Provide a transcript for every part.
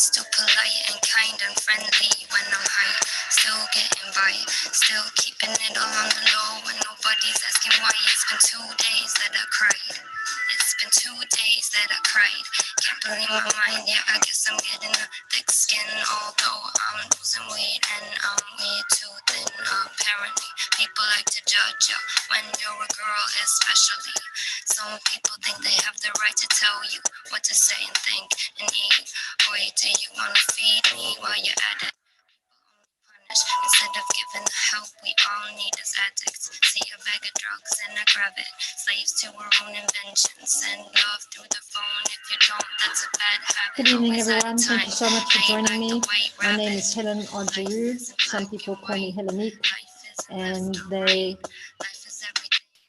Still polite and kind and friendly when I'm high. Still getting by, still keeping it all on the low when nobody's asking why. It's been 2 days that I cried. It's been 2 days that I cried. Can't believe my mind, yeah, I guess I'm getting a thick skin. Although I'm losing weight and I'm way too thin. Apparently, people like to judge you when you're a girl, especially. Some people think they have the right to tell you what to say and think and eat. Boy, do you want to feed me while you're at it? Instead of giving the help we all need as addicts. See a bag of drugs and I grab it. Slaves to our own inventions. Send love through the phone. If you don't, that's a bad habit. Good evening, everyone. Thank you so much for joining me. My name is Helen Odgeru. Some people call me Helenique, and they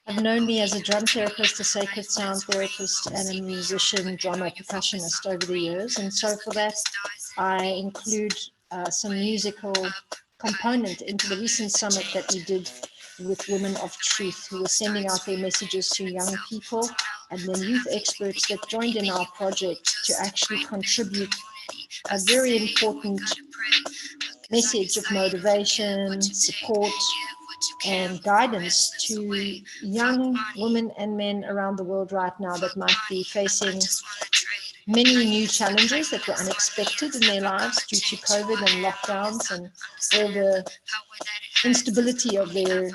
have known me as a drum therapist, a sacred sound therapist, and a musician, drummer, percussionist over the years. And so for that, I include some musical component into the recent summit that we did with Women of Truth, who were sending out their messages to young people and then youth experts that joined in our project to actually contribute a very important message of motivation, support, and guidance to young women and men around the world right now that might be facing many new challenges that were unexpected in their lives due to COVID and lockdowns and all the instability of their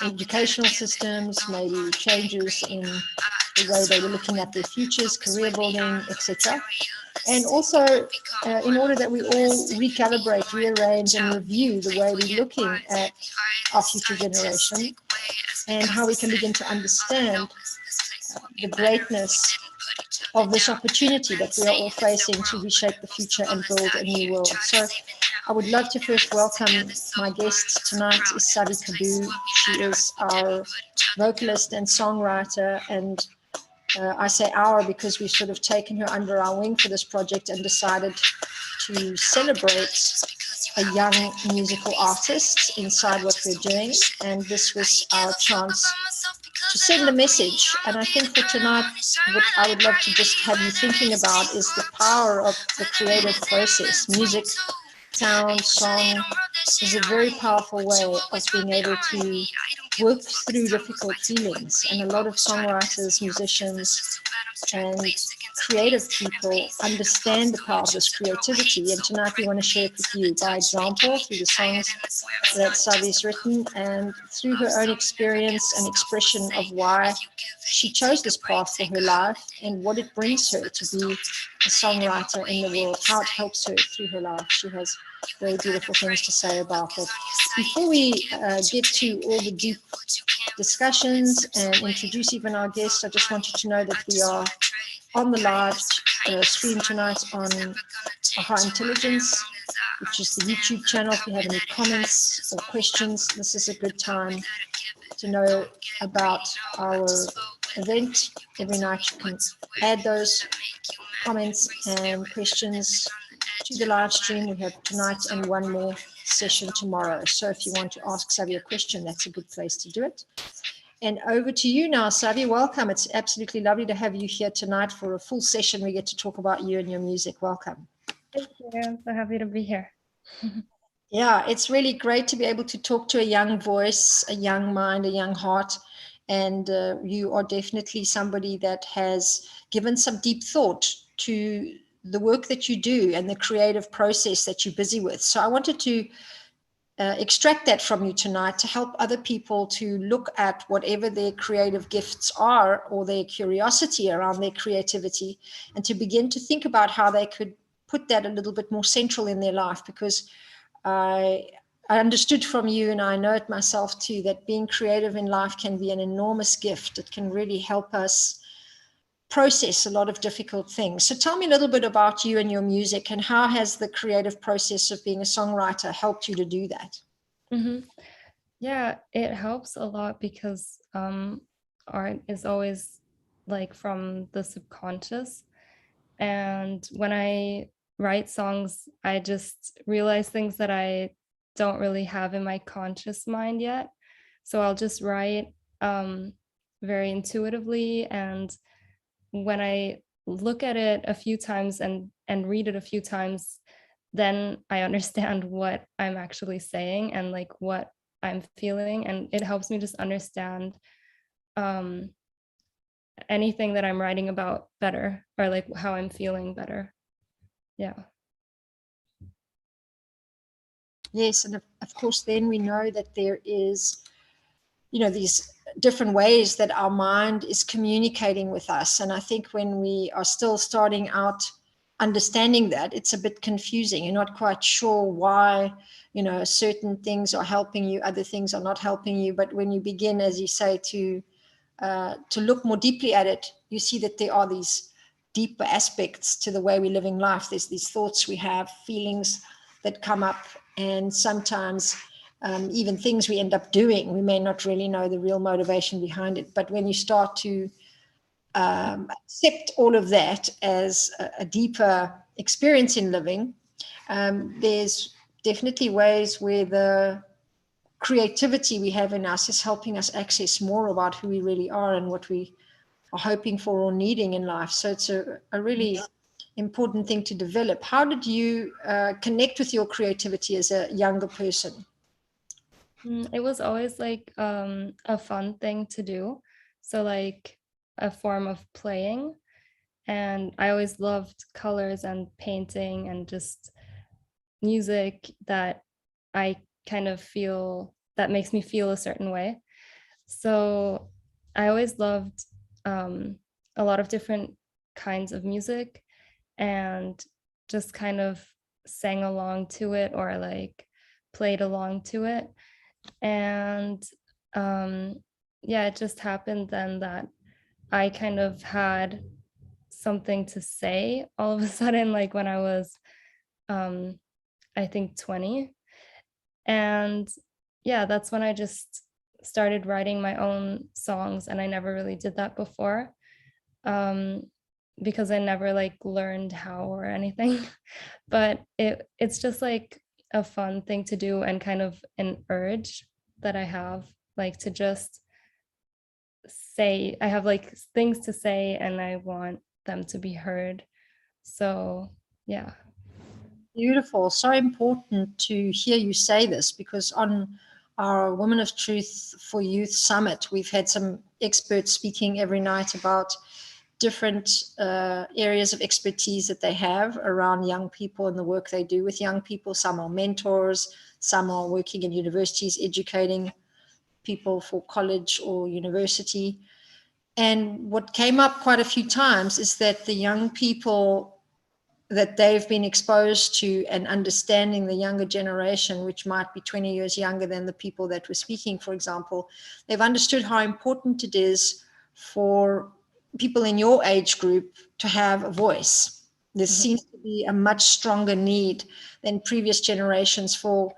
educational systems, maybe changes in the way they were looking at their futures, career building, etc. And also in order that we all recalibrate, rearrange and review the way we're looking at our future generation and how we can begin to understand the greatness of this opportunity that we are all facing to reshape the future and build a new world. So I would love to first welcome my guest tonight is Savi Kaboo. She is our vocalist and songwriter, and I say our because we've sort of taken her under our wing for this project and decided to celebrate a young musical artist inside what we're doing, and this was our chance to send a message. And I think for tonight, what I would love to just have you thinking about is the power of the creative process. Music, sound, song is a very powerful way of being able to work through difficult feelings. And a lot of songwriters, musicians, and creative people understand the power of this creativity. And tonight we want to share it with you by example through the songs that Savi's written and through her own experience and expression of why she chose this path for her life and what it brings her to be a songwriter in the world, how it helps her through her life. She has very beautiful things to say about it. Before we get to all the deep discussions and introduce even our guests, I just want you to know that we are on the live stream tonight on High Intelligence, which is the YouTube channel. If you have any comments or questions, this is a good time to know about our event. Every night you can add those comments and questions to the live stream. We have tonight and one more session tomorrow. So if you want to ask Savi a question, that's a good place to do it. And over to you now, Savi. Welcome. It's absolutely lovely to have you here tonight for a full session. We get to talk about you and your music. Welcome. Thank you. I'm so happy to be here. Yeah, it's really great to be able to talk to a young voice, a young mind, a young heart. And you are definitely somebody that has given some deep thought to the work that you do and the creative process that you're busy with. So I wanted to extract that from you tonight to help other people to look at whatever their creative gifts are or their curiosity around their creativity and to begin to think about how they could put that a little bit more central in their life, because I understood from you, and I know it myself too, that being creative in life can be an enormous gift. It can really help us process a lot of difficult things. So tell me a little bit about you and your music, and how has the creative process of being a songwriter helped you to do that? Mm-hmm. Yeah, it helps a lot because art is always like from the subconscious. And when I write songs, I just realize things that I don't really have in my conscious mind yet. So I'll just write very intuitively, and when I look at it a few times and and read it a few times, then I understand what I'm actually saying and like what I'm feeling, and it helps me just understand anything that I'm writing about better, or like how I'm feeling better. Yeah. Yes, and of course, then we know that there is, these different ways that our mind is communicating with us. And I think when we are still starting out understanding that, it's a bit confusing. You're not quite sure why, certain things are helping you, other things are not helping you. But when you begin, as you say, to look more deeply at it, you see that there are these deeper aspects to the way we're living life. There's these thoughts we have, feelings that come up, and sometimes even things we end up doing, we may not really know the real motivation behind it. But when you start to accept all of that as a deeper experience in living, there's definitely ways where the creativity we have in us is helping us access more about who we really are and what we are hoping for or needing in life. So it's a really important thing to develop. How did you connect with your creativity as a younger person? It was always like a fun thing to do. So like a form of playing. And I always loved colors and painting and just music that I kind of feel, that makes me feel a certain way. So I always loved a lot of different kinds of music, and just kind of sang along to it or like played along to it. And yeah, it just happened then that I kind of had something to say all of a sudden, like when I was I think 20. And yeah, that's when I just started writing my own songs, and I never really did that before, because I never like learned how or anything. But it's just like a fun thing to do, and kind of an urge that I have, like to just say, I have like things to say and I want them to be heard. So yeah. Beautiful. So important to hear you say this, because on our Women of Truth for Youth Summit, we've had some experts speaking every night about different areas of expertise that they have around young people and the work they do with young people. Some are mentors, some are working in universities, educating people for college or university. And what came up quite a few times is that the young people that they've been exposed to and understanding, the younger generation, which might be 20 years younger than the people that were speaking, for example, they've understood how important it is for people in your age group to have a voice. There seems to be a much stronger need than previous generations for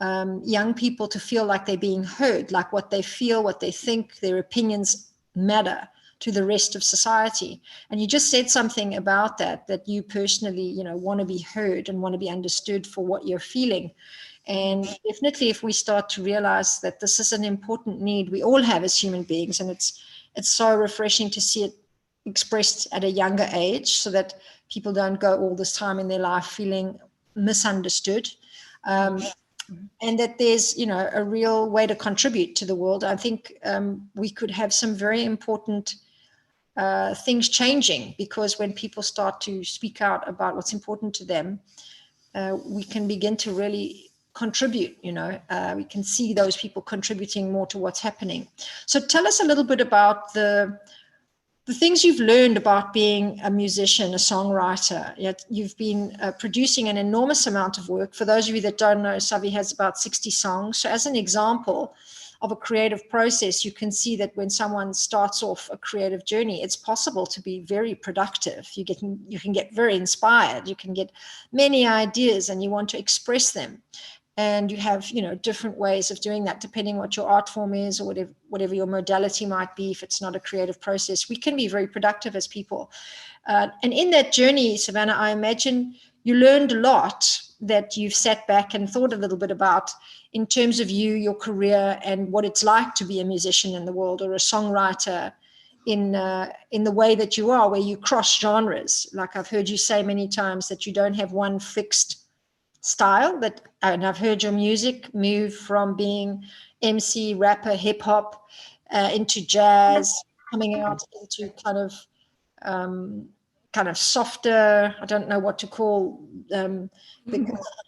young people to feel like they're being heard, like what they feel, what they think, their opinions matter to the rest of society. And you just said something about that you personally, want to be heard and want to be understood for what you're feeling. And definitely, if we start to realize that this is an important need we all have as human beings, and it's so refreshing to see it expressed at a younger age, so that people don't go all this time in their life feeling misunderstood. And that there's, a real way to contribute to the world. I think we could have some very important things changing, because when people start to speak out about what's important to them, we can begin to really contribute. We can see those people contributing more to what's happening. So tell us a little bit about the things you've learned about being a musician, a songwriter. Yet you've been producing an enormous amount of work. For those of you that don't know, Savi has about 60 songs. So as an example of a creative process, you can see that when someone starts off a creative journey, it's possible to be very productive. You can get very inspired. You can get many ideas and you want to express them. And you have, different ways of doing that, depending what your art form is or whatever your modality might be. If it's not a creative process, we can be very productive as people. And in that journey, Savannah, I imagine you learned a lot that you've sat back and thought a little bit about in terms of you, your career, and what it's like to be a musician in the world or a songwriter in the way that you are, where you cross genres. Like I've heard you say many times that you don't have one fixed style, and I've heard your music move from being MC, rapper, hip hop into jazz, coming out into kind of softer, I don't know what to call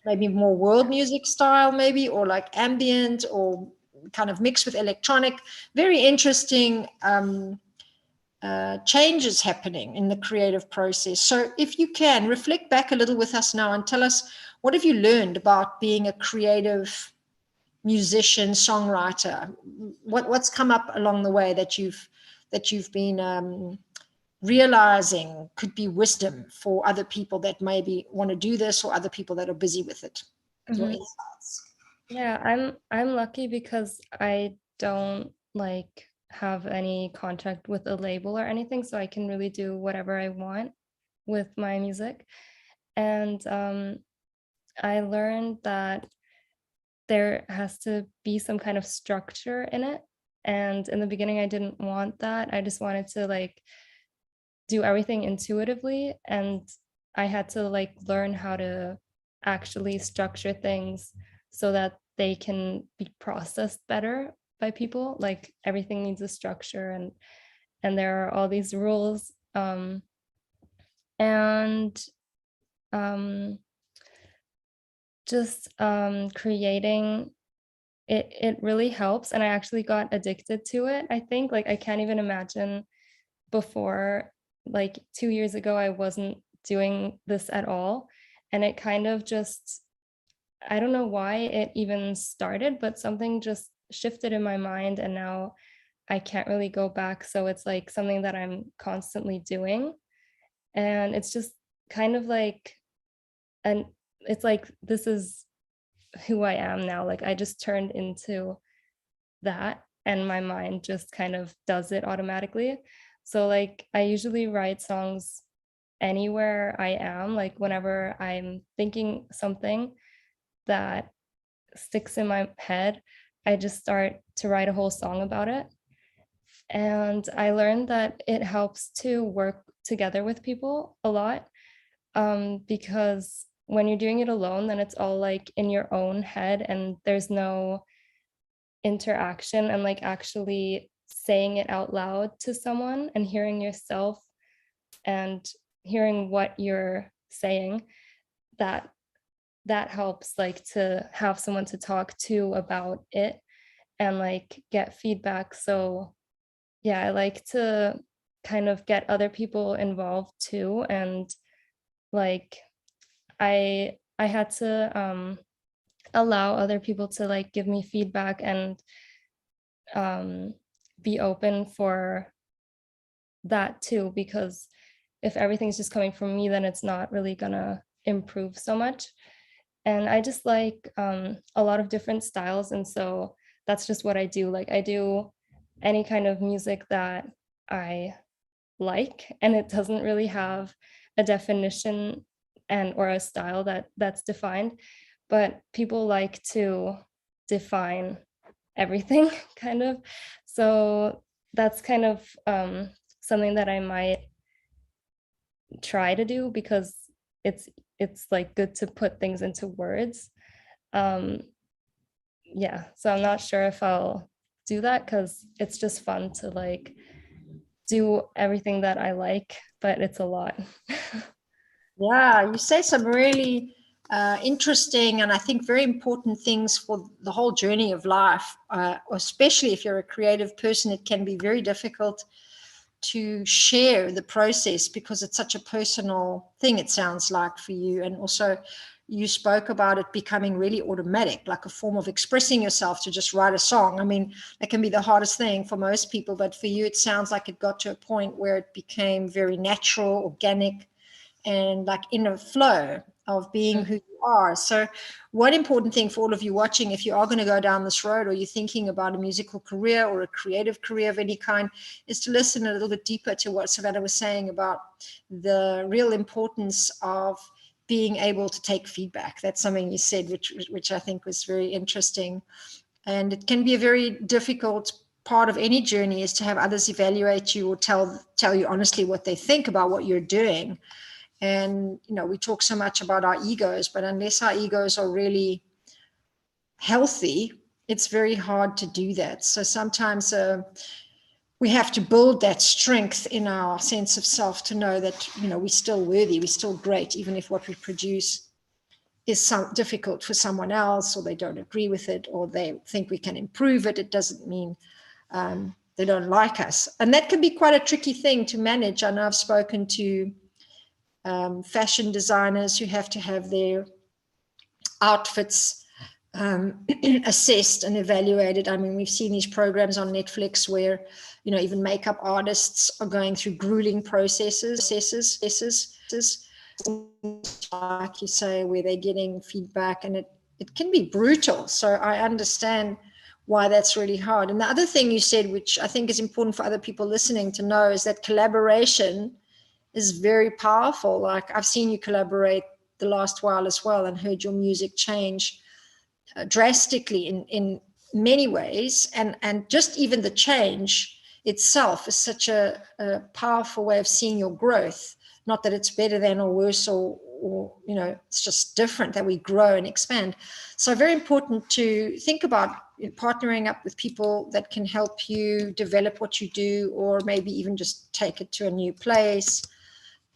maybe more world music style, maybe, or like ambient, or kind of mixed with electronic. Very interesting changes happening in the creative process. So if you can reflect back a little with us now and tell us, what have you learned about being a creative musician, songwriter? What's come up along the way that you've been realizing could be wisdom for other people that maybe want to do this, or other people that are busy with it? Your insights. Yeah, I'm lucky because I don't like have any contract with a label or anything, so I can really do whatever I want with my music. And I learned that there has to be some kind of structure in it. And in the beginning, I didn't want that. I just wanted to like do everything intuitively. And I had to like learn how to actually structure things so that they can be processed better by people. Like everything needs a structure, and there are all these rules. And just creating it really helps. And I actually got addicted to it. I think like I can't even imagine before, like 2 years ago, I wasn't doing this at all. And it kind of just, I don't know why it even started, but something just shifted in my mind, and now I can't really go back. So it's like something that I'm constantly doing. And it's just kind of like, and it's like, this is who I am now. Like I just turned into that, and my mind just kind of does it automatically. So like I usually write songs anywhere I am, like whenever I'm thinking something that sticks in my head, I just start to write a whole song about it. And I learned that it helps to work together with people a lot, because when you're doing it alone, then it's all like in your own head, and there's no interaction and like actually saying it out loud to someone and hearing yourself and hearing what you're saying. That helps, like to have someone to talk to about it and like get feedback. So yeah, I like to kind of get other people involved too. And like I had to allow other people to like give me feedback and be open for that too, because if everything's just coming from me, then it's not really gonna improve so much. And I just like a lot of different styles, and so that's just what I do. Like I do any kind of music that I like, and it doesn't really have a definition and or a style that's defined, but people like to define everything kind of. So that's kind of something that I might try to do, because it's like good to put things into words. Yeah, so I'm not sure if I'll do that, because it's just fun to like do everything that I like, but it's a lot. Yeah, you say some really interesting and I think very important things for the whole journey of life, especially if you're a creative person. It can be very difficult to share the process because it's such a personal thing, it sounds like, for you. And also you spoke about it becoming really automatic, like a form of expressing yourself, to just write a song. I mean, that can be the hardest thing for most people, but for you, it sounds like it got to a point where it became very natural, organic, and like in a flow of being who you are. So one important thing for all of you watching, if you are going to go down this road, or you're thinking about a musical career or a creative career of any kind, is to listen a little bit deeper to what Savannah was saying about the real importance of being able to take feedback. That's something you said, which I think was very interesting. And it can be a very difficult part of any journey is to have others evaluate you or tell you honestly what they think about what you're doing. And, you know, we talk so much about our egos, but unless our egos are really healthy, it's very hard to do that. So sometimes we have to build that strength in our sense of self to know that, you know, we're still worthy, we're still great, even if what we produce is difficult for someone else, or they don't agree with it, or they think we can improve it. It doesn't mean they don't like us. And that can be quite a tricky thing to manage. I know I've spoken to fashion designers who have to have their outfits assessed and evaluated. I mean, we've seen these programs on Netflix where, you know, even makeup artists are going through grueling processes, like you say, where they're getting feedback, and it can be brutal. So I understand why that's really hard. And the other thing you said, which I think is important for other people listening to know, is that collaboration is very powerful. Like, I've seen you collaborate the last while as well, and heard your music change drastically in many ways. And just even the change itself is such a powerful way of seeing your growth. Not that it's better than or worse, or you know, it's just different, that we grow and expand. So very important to think about partnering up with people that can help you develop what you do, or maybe even just take it to a new place,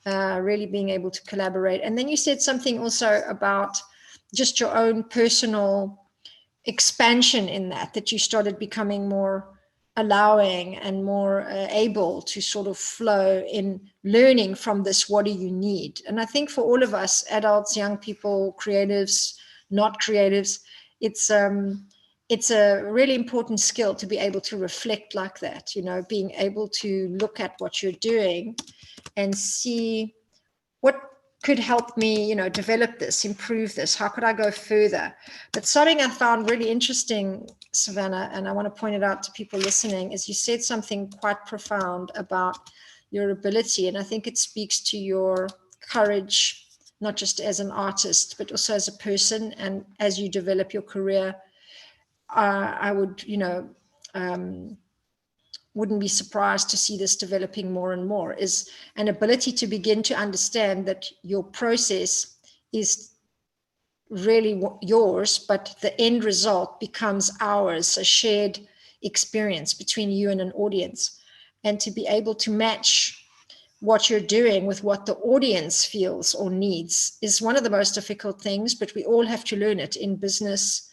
really being able to collaborate. And then you said something also about just your own personal expansion in that you started becoming more allowing and more able to sort of flow in learning from this. What do you need? And I think for all of us, adults, young people, creatives, not creatives, it's a really important skill to be able to reflect like that, you know, being able to look at what you're doing and see what could help me, you know, develop this, improve this, how could I go further? But something I found really interesting, Savannah, and I want to point it out to people listening, is you said something quite profound about your ability, and I think it speaks to your courage, not just as an artist, but also as a person, and as you develop your career. I would, you know, wouldn't be surprised to see this developing more and more, is an ability to begin to understand that your process is really yours, but the end result becomes ours, a shared experience between you and an audience. And to be able to match what you're doing with what the audience feels or needs is one of the most difficult things, but we all have to learn it in business,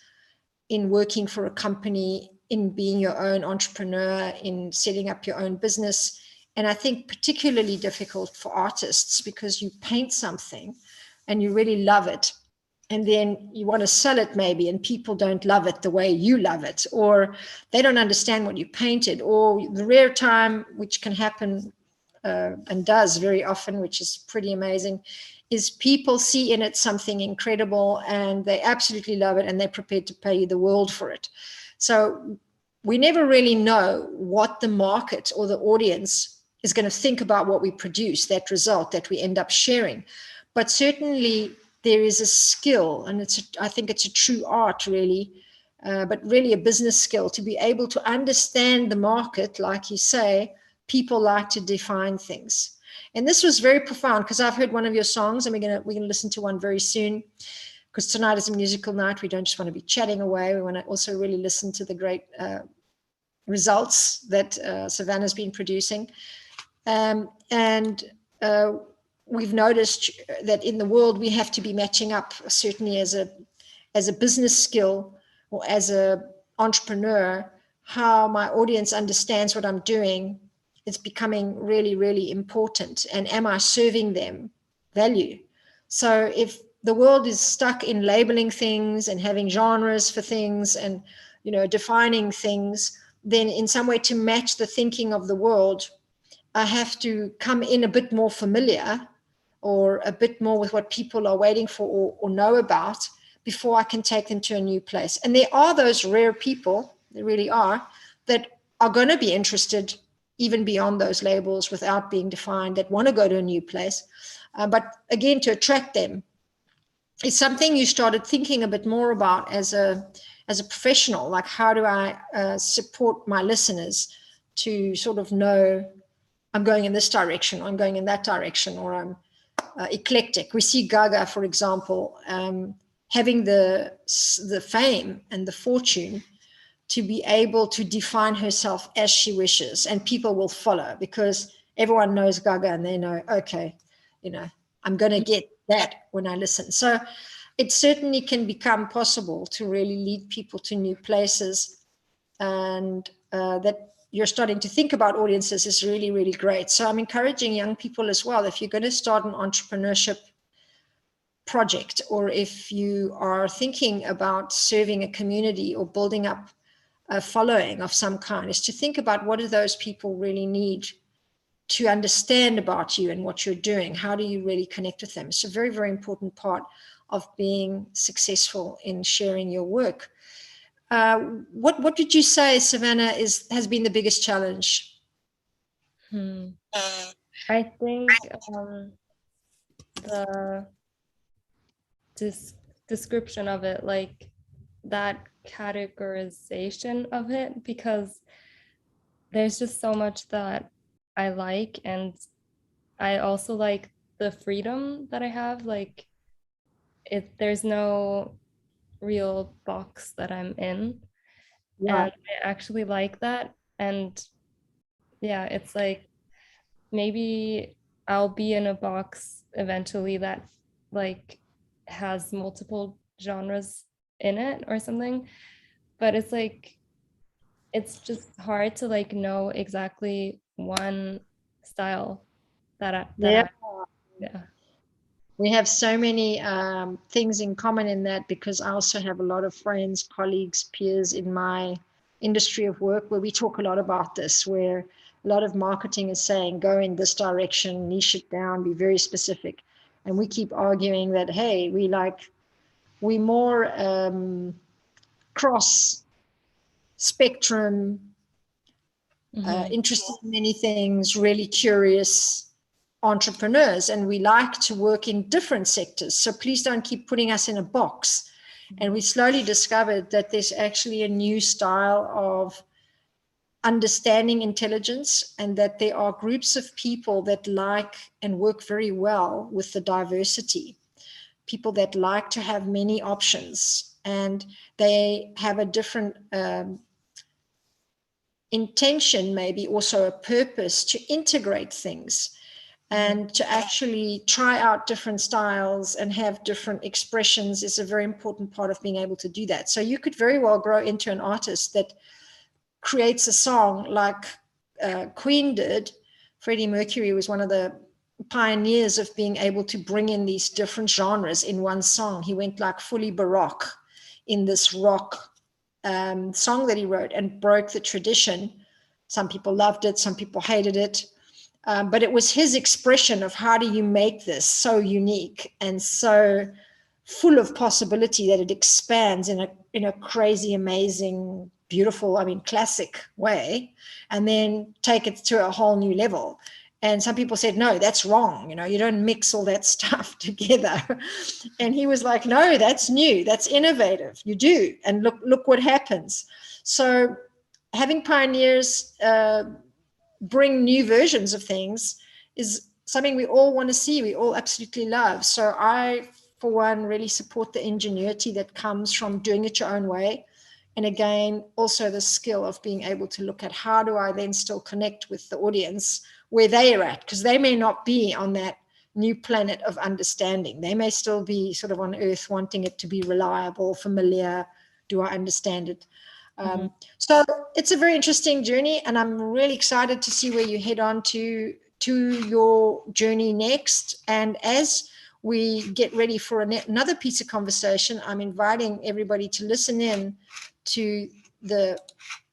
in working for a company, in being your own entrepreneur, in setting up your own business. And I think particularly difficult for artists, because you paint something and you really love it, and then you want to sell it maybe, and people don't love it the way you love it, or they don't understand what you painted, or the rare time, which can happen and does very often, which is pretty amazing, is people see in it something incredible and they absolutely love it and they're prepared to pay you the world for it. So we never really know what the market or the audience is going to think about what we produce, that result that we end up sharing. But certainly there is a skill, and I think it's a true art really, but really a business skill, to be able to understand the market. Like you say, people like to define things. And this was very profound, because I've heard one of your songs, and we're going to listen to one very soon, because tonight is a musical night. We don't just want to be chatting away. We want to also really listen to the great results that Savannah's been producing. We've noticed that in the world we have to be matching up, certainly as a business skill or as an entrepreneur, how my audience understands what I'm doing. It's becoming really, really important. And am I serving them value? So if the world is stuck in labeling things and having genres for things and, you know, defining things, then in some way to match the thinking of the world, I have to come in a bit more familiar, or a bit more with what people are waiting for or know about, before I can take them to a new place. And there are those rare people, there really are, that are going to be interested even beyond those labels without being defined, that want to go to a new place. But again, to attract them, it's something you started thinking a bit more about as a as a professional, like how do I support my listeners to sort of know I'm going in this direction, or I'm going in that direction, or I'm eclectic. We see Gaga, for example, having the fame and the fortune to be able to define herself as she wishes, and people will follow because everyone knows Gaga and they know, okay, you know, I'm going to get that when I listen. So it certainly can become possible to really lead people to new places, and that you're starting to think about audiences is really, really great. So I'm encouraging young people as well, if you're going to start an entrepreneurship project, or if you are thinking about serving a community or building up a following of some kind, is to think about what do those people really need to understand about you and what you're doing. How do you really connect with them? It's a very, very important part of being successful in sharing your work. What would you say, Savannah, has been the biggest challenge? I think the description of it, like that categorization of it, because there's just so much that I like, and I also like the freedom that I have. Like there's no real box that I'm in. Yeah. And I actually like that. And yeah, it's like maybe I'll be in a box eventually that like has multiple genres in it or something, but it's like it's just hard to like know exactly one style that yeah. We have so many things in common in that, because I also have a lot of friends, colleagues, peers in my industry of work where we talk a lot about this, where a lot of marketing is saying, go in this direction, niche it down, be very specific. And we keep arguing that, hey, we more cross spectrum, interested in many things, really curious entrepreneurs, and we like to work in different sectors. So please don't keep putting us in a box. And we slowly discovered that there's actually a new style of understanding intelligence, and that there are groups of people that like and work very well with the diversity, people that like to have many options, and they have a different intention, maybe also a purpose to integrate things and to actually try out different styles and have different expressions is a very important part of being able to do that. So you could very well grow into an artist that creates a song like Queen did. Freddie Mercury was one of the pioneers of being able to bring in these different genres in one song. He went like fully Baroque in this rock song that he wrote and broke the tradition. Some people loved it, some people hated it. But it was his expression of how do you make this so unique and so full of possibility that it expands in a crazy, amazing, beautiful, classic way, and then take it to a whole new level. And some people said, no, that's wrong. You don't mix all that stuff together. And he was like, no, that's new. That's innovative. You do. And look what happens. So having pioneers bring new versions of things is something we all want to see. We all absolutely love. So I, for one, really support the ingenuity that comes from doing it your own way. And again, also the skill of being able to look at how do I then still connect with the audience where they are at, because they may not be on that new planet of understanding. They may still be sort of on Earth wanting it to be reliable, familiar. Do I understand it? So it's a very interesting journey, and I'm really excited to see where you head on to your journey next. And as we get ready for another piece of conversation, I'm inviting everybody to listen in to the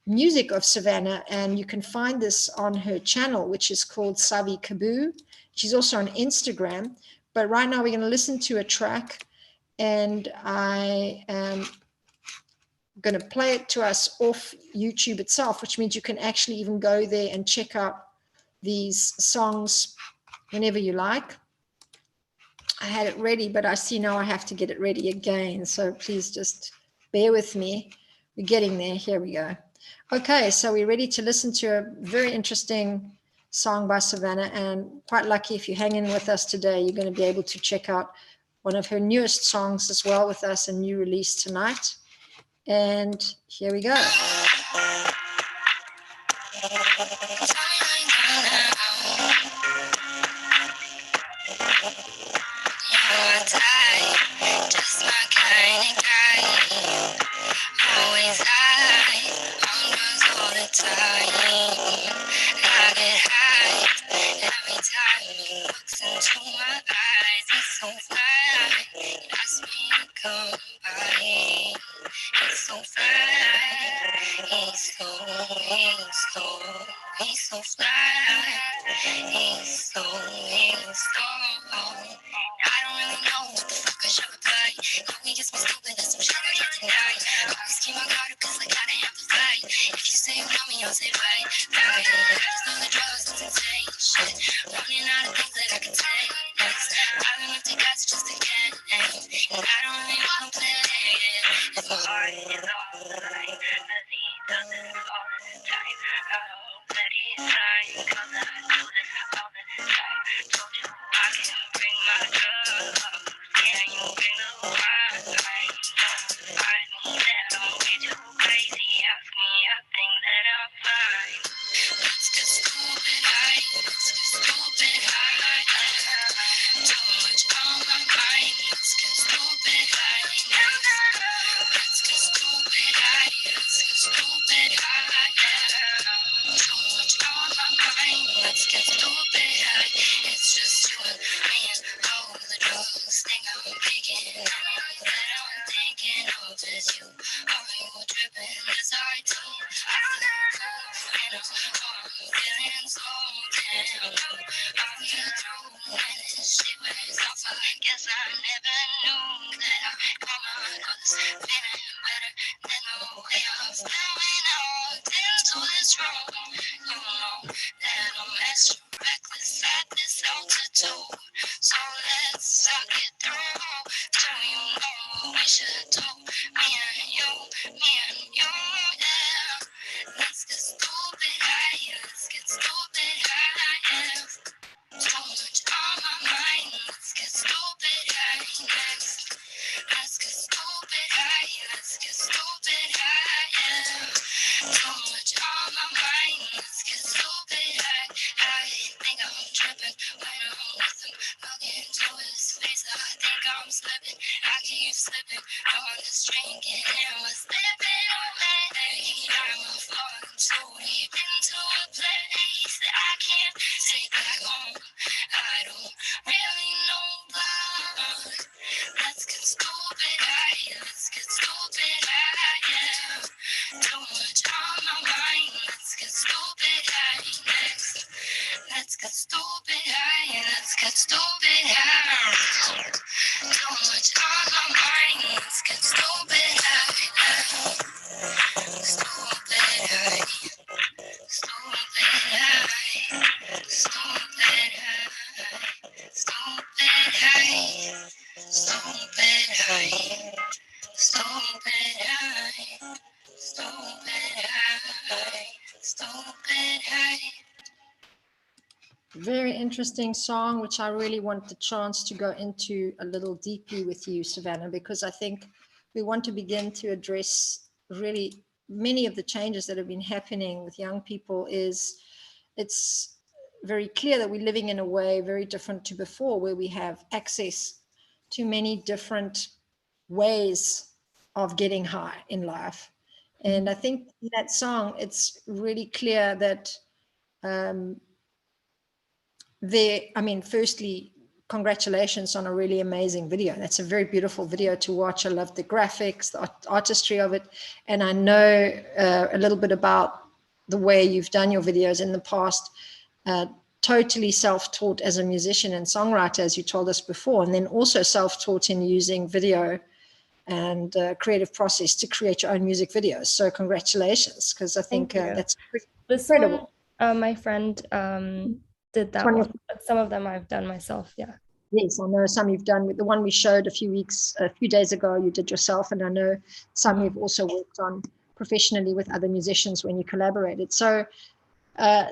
music of Savannah, and you can find this on her channel, which is called Savi Kaboo. She's also on Instagram, but right now we're going to listen to a track, and I am going to play it to us off YouTube itself, which means you can actually even go there and check out these songs whenever you like. I had it ready, but I see now I have to get it ready again, so please just bear with me. We're getting there. Here we go. Okay, so we're ready to listen to a very interesting song by Savannah, and quite lucky if you're hanging with us today, you're going to be able to check out one of her newest songs as well with us, a new release tonight. And here we go. Just my kind of guy. Always high, on drugs all the time. I get high every time he looks into my eyes. He's so fly, he asks me to come by. He's so fly, he's so fly. He's so I don't really know what the fuck I should reply. He gets me stupid, that's some shit I can't deny. Always keep my guard up cause I gotta have the fight. If you say you love me, I'll say right. I just know the drugs, it's insane shit. Running out of things that I can take next. I've been with the guys just to get and I don't really want to play it. If my heart is on the line, cause he doesn't all the time. I hope that he's trying, cause I do this all the time. Told you I can bring my drugs up. Can you bring the wine? I know that I'm way too crazy. Ask me a thing that I'm fine. Let's get stupid high. Let's get stupid high. Too much on my mind. Let's get stupid high. Let's get stupid high. Let's get stupid high. Too much on my mind. Let's get stupid high. It's just you and me and all the drugs. Think I'm picking. I know that I'm thinking of is you. Are you tripping? Yes, I do. I feel cool and I'm feeling so damn good. Are you through when this shit wears off? I guess I never knew that I come out of this feeling better than the way I'm feeling. Out into this room, you know that I'm extra reckless at this altitude. So let's suck it through. Do you know what we should do? Me and you, yeah. Let's get stupid high, let's get stupid high, yeah. Too much on my mind, let's get stupid high next. Let's get stupid high, let's get stupid high, yeah. Too much on my mind, let's get stupid high. I think I'm tripping when I'm with him. Look into his face, I think I'm slipping. I keep slipping on this drink and we're slipping away. I'm falling too deep into a place that I can't take back home. I don't really know, but let's get stupid high. Let's get stupid high, yeah. Too much on my mind. Let's get stupid high next. Let's get stupid high. Let's get stupid high. Too much on my mind. Let's get stupid high. Stupid high. Stupid high. Stupid high. Stupid high. Stupid high. Stupid high. Stupid high. Stupid high. Very interesting song, which I really want the chance to go into a little deeply with you, Savannah, because I think we want to begin to address really many of the changes that have been happening with young people. It's very clear that we're living in a way very different to before, where we have access to many different ways of getting high in life. And I think in that song, it's really clear that firstly, congratulations on a really amazing video. That's a very beautiful video to watch. I love the graphics, the artistry of it. And I know a little bit about the way you've done your videos in the past, totally self-taught as a musician and songwriter, as you told us before, and then also self-taught in using video and creative process to create your own music videos. So congratulations, because I think that's incredible. One, my friend did that one. Some of them I've done myself, yeah. Yes, I know some you've done. With the one we showed a few days ago, you did yourself, and I know some you've also worked on professionally with other musicians when you collaborated. So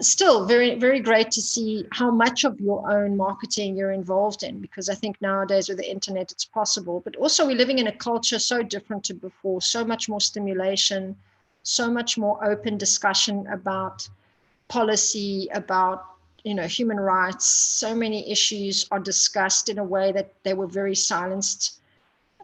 still very, very great to see how much of your own marketing you're involved in, because I think nowadays with the internet, it's possible. But also we're living in a culture so different to before, so much more stimulation, so much more open discussion about policy, about, you know, human rights. So many issues are discussed in a way that they were very silenced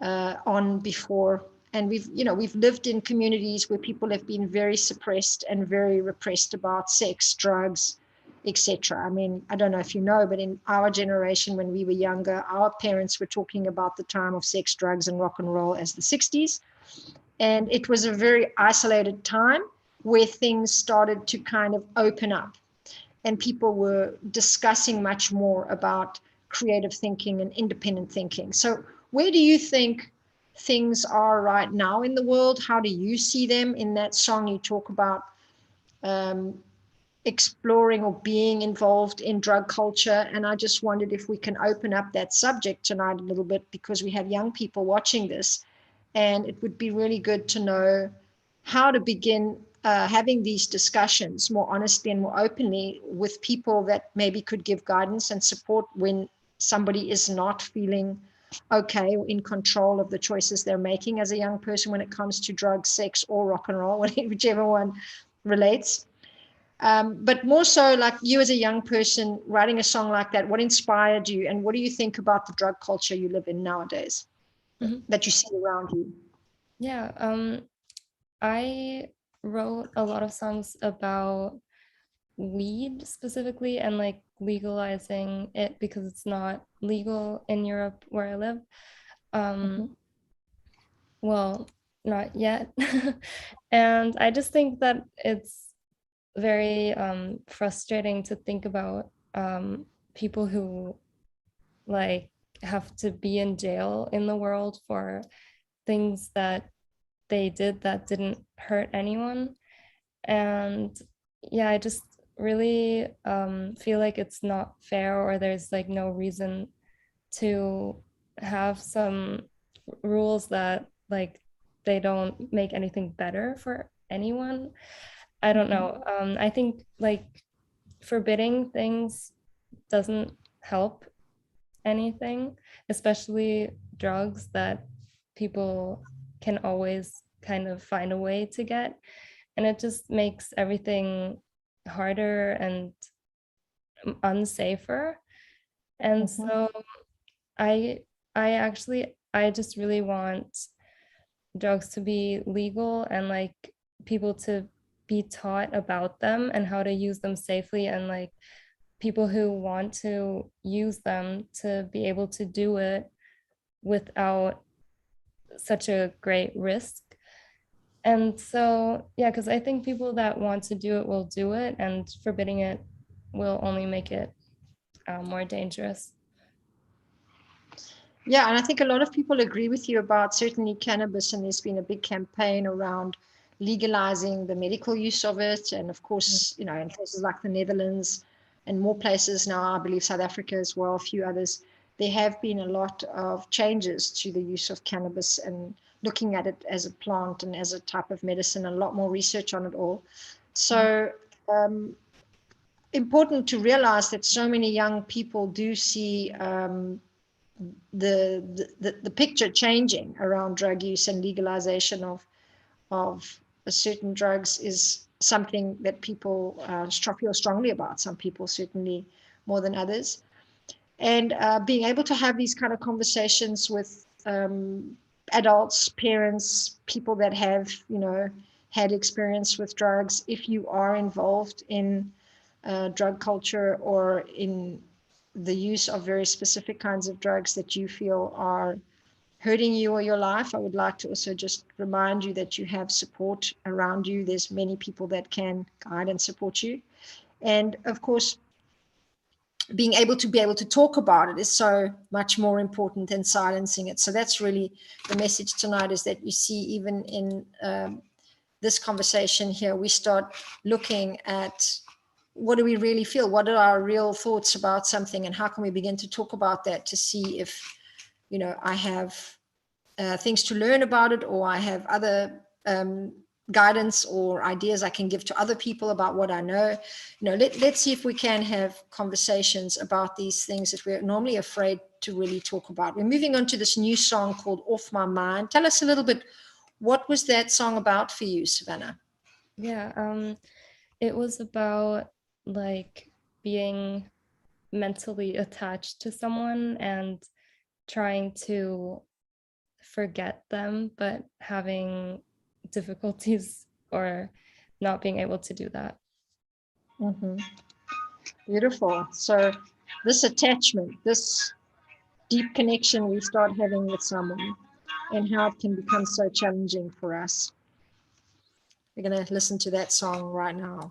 on before. And we've lived in communities where people have been very suppressed and very repressed about sex, drugs, etc. I mean, I don't know if you know, but in our generation, when we were younger, our parents were talking about the time of sex, drugs, and rock and roll as the 60s. And it was a very isolated time where things started to kind of open up, and people were discussing much more about creative thinking and independent thinking. So where do you think things are right now in the world? How do you see them? In that song, you talk about exploring or being involved in drug culture. And I just wondered if we can open up that subject tonight a little bit, because we have young people watching this, and it would be really good to know how to begin having these discussions more honestly and more openly with people that maybe could give guidance and support when somebody is not feeling okay or in control of the choices they're making as a young person when it comes to drugs, sex, or rock and roll, whichever one relates. But more so, like you as a young person writing a song like that, what inspired you, and what do you think about the drug culture you live in nowadays that you see around you? Yeah, I wrote a lot of songs about weed specifically, and like legalizing it because it's not legal in Europe where I live. Well, not yet. And I just think that it's very frustrating to think about people who like have to be in jail in the world for things that they did that didn't hurt anyone. And yeah, I just really feel like it's not fair, or there's like no reason to have some rules that like they don't make anything better for anyone. I don't know. I think like forbidding things doesn't help anything, especially drugs that people can always kind of find a way to get. And it just makes everything harder and unsafer. And so I I just really want drugs to be legal, and like people to be taught about them and how to use them safely, and like people who want to use them to be able to do it without such a great risk. And so, yeah, because I think people that want to do it will do it, and forbidding it will only make it more dangerous. Yeah, and I think a lot of people agree with you about certainly cannabis, and there's been a big campaign around legalizing the medical use of it. And of course, you know, in places like the Netherlands and more places now, I believe South Africa as well, a few others, there have been a lot of changes to the use of cannabis and looking at it as a plant and as a type of medicine, a lot more research on it all. So important to realize that so many young people do see the picture changing around drug use, and legalization of certain drugs is something that people feel strongly about. Some people certainly more than others. And being able to have these kind of conversations with adults, parents, people that have, you know, had experience with drugs, if you are involved in drug culture or in the use of very specific kinds of drugs that you feel are hurting you or your life, I would like to also just remind you that you have support around you. There's many people that can guide and support you. And of course, being able to talk about it is so much more important than silencing it. So that's really the message tonight, is that you see, even in this conversation here, we start looking at what do we really feel? What are our real thoughts about something? And how can we begin to talk about that to see if, you know, I have things to learn about it, or I have other guidance or ideas I can give to other people about what I know. Let's see if we can have conversations about these things that we're normally afraid to really talk about. We're moving on to this new song called Off My Mind. Tell us a little bit, what was that song about for you, Savannah? Yeah, it was about like being mentally attached to someone and trying to forget them, but having difficulties or not being able to do that. Mm-hmm. Beautiful. So this attachment, this deep connection we start having with someone, and how it can become so challenging for us. We're going to listen to that song right now.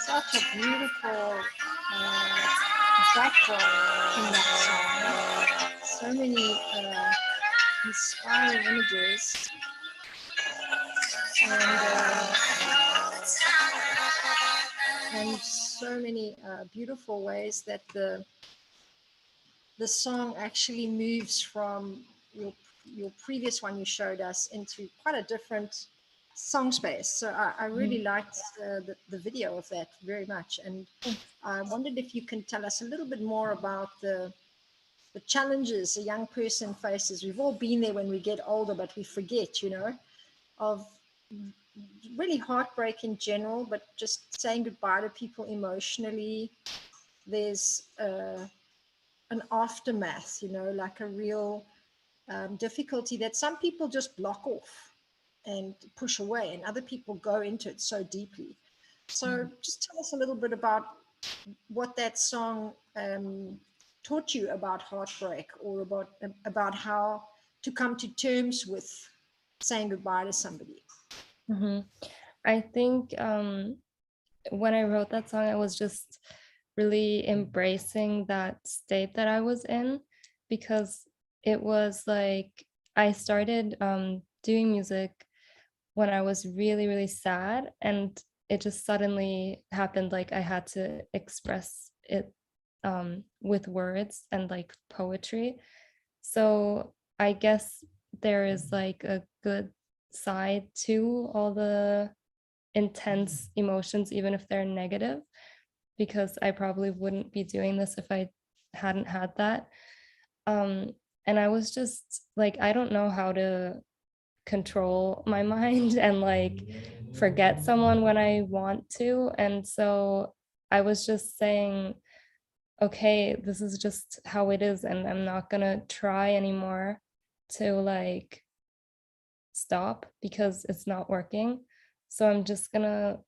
Such a beautiful backdrop in that song. So many inspiring images, and so many beautiful ways that the song actually moves from your previous one you showed us into quite a different song space. So I really liked the video of that very much, and I wondered if you can tell us a little bit more about the challenges a young person faces. We've all been there when we get older, but we forget, of really heartbreak in general, but just saying goodbye to people emotionally. There's an aftermath, like a real difficulty that some people just block off and push away, and other people go into it so deeply. So just tell us a little bit about what that song taught you about heartbreak, or about how to come to terms with saying goodbye to somebody? I think when I wrote that song, I was just really embracing that state that I was in, because it was like I started doing music when I was really, really sad, and it just suddenly happened. Like I had to express it with words and like poetry. So I guess there is like a good side to all the intense emotions, even if they're negative, because I probably wouldn't be doing this if I hadn't had that. And I was just like, I don't know how to control my mind and like forget someone when I want to. And so I was just saying, okay, this is just how it is, and I'm not gonna try anymore to like stop because it's not working. So I'm just gonna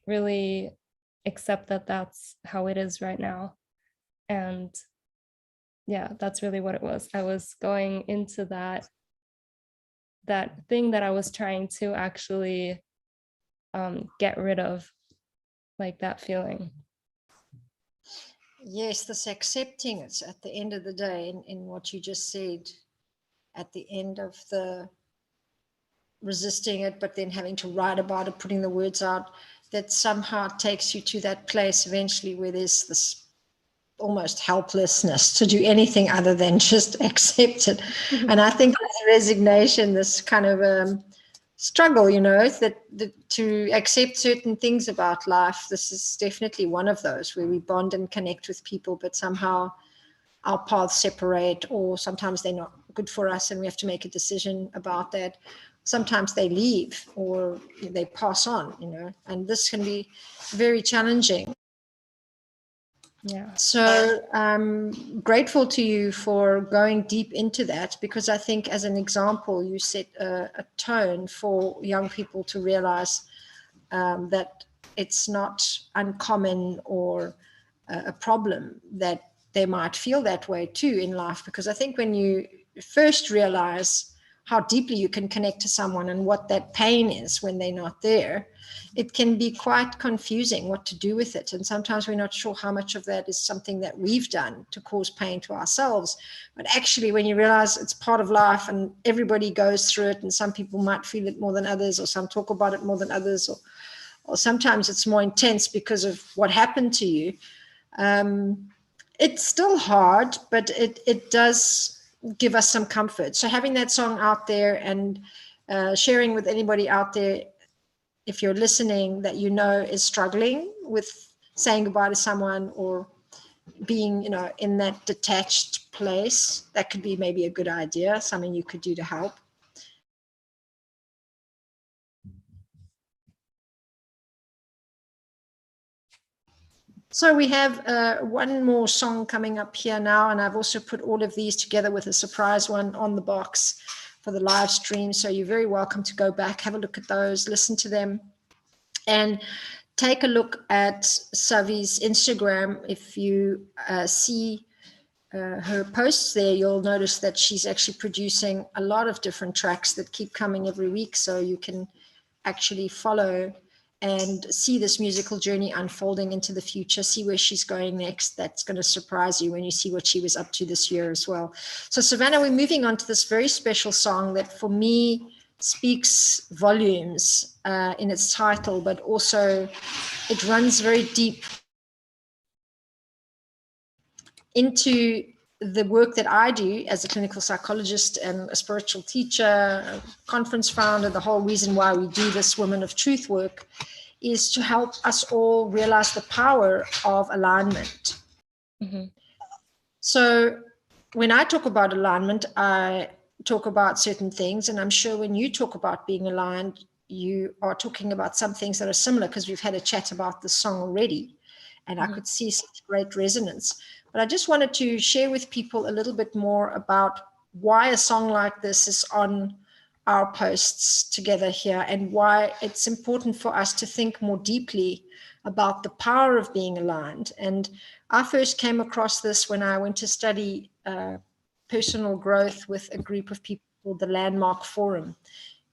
really accept that that's how it is right now. And yeah, that's really what it was. I was going into that thing that I was trying to actually get rid of, like that feeling. Yes, this accepting it at the end of the day, in what you just said, at the end of the resisting it, but then having to write about it, putting the words out, that somehow takes you to that place eventually where there's this almost helplessness to do anything other than just accept it. And I think this resignation, this kind of struggle, you know, that to accept certain things about life, this is definitely one of those where we bond and connect with people, but somehow our paths separate, or sometimes they're not good for us and we have to make a decision about that. Sometimes they leave or they pass on, you know, and this can be very challenging. Yeah. So I'm grateful to you for going deep into that, because I think as an example, you set a tone for young people to realize that it's not uncommon or a problem that they might feel that way too in life. Because I think when you first realize how deeply you can connect to someone and what that pain is when they're not there, it can be quite confusing what to do with it. And sometimes we're not sure how much of that is something that we've done to cause pain to ourselves. But actually, when you realize it's part of life and everybody goes through it, and some people might feel it more than others, or some talk about it more than others, or sometimes it's more intense because of what happened to you. It's still hard, but it does give us some comfort. So having that song out there and sharing with anybody out there, if you're listening, that you know is struggling with saying goodbye to someone or being, you know, in that detached place, that could be maybe a good idea, something you could do to help. So we have one more song coming up here now, and I've also put all of these together with a surprise one on the box for the live stream. So you're very welcome to go back, have a look at those, listen to them, and take a look at Savi's Instagram. If you see her posts there, you'll notice that she's actually producing a lot of different tracks that keep coming every week. So you can actually follow and see this musical journey unfolding into the future, see where she's going next. That's going to surprise you when you see what she was up to this year as well. So Savannah, we're moving on to this very special song that for me speaks volumes in its title, but also it runs very deep into the work that I do as a clinical psychologist and a spiritual teacher, a conference founder. The whole reason why we do this Women of Truth work is to help us all realize the power of alignment. Mm-hmm. So when I talk about alignment, I talk about certain things, and I'm sure when you talk about being aligned, you are talking about some things that are similar, because we've had a chat about this song already, and I could see such great resonance. But I just wanted to share with people a little bit more about why a song like this is on our posts together here, and why it's important for us to think more deeply about the power of being aligned. And I first came across this when I went to study personal growth with a group of people called the Landmark Forum.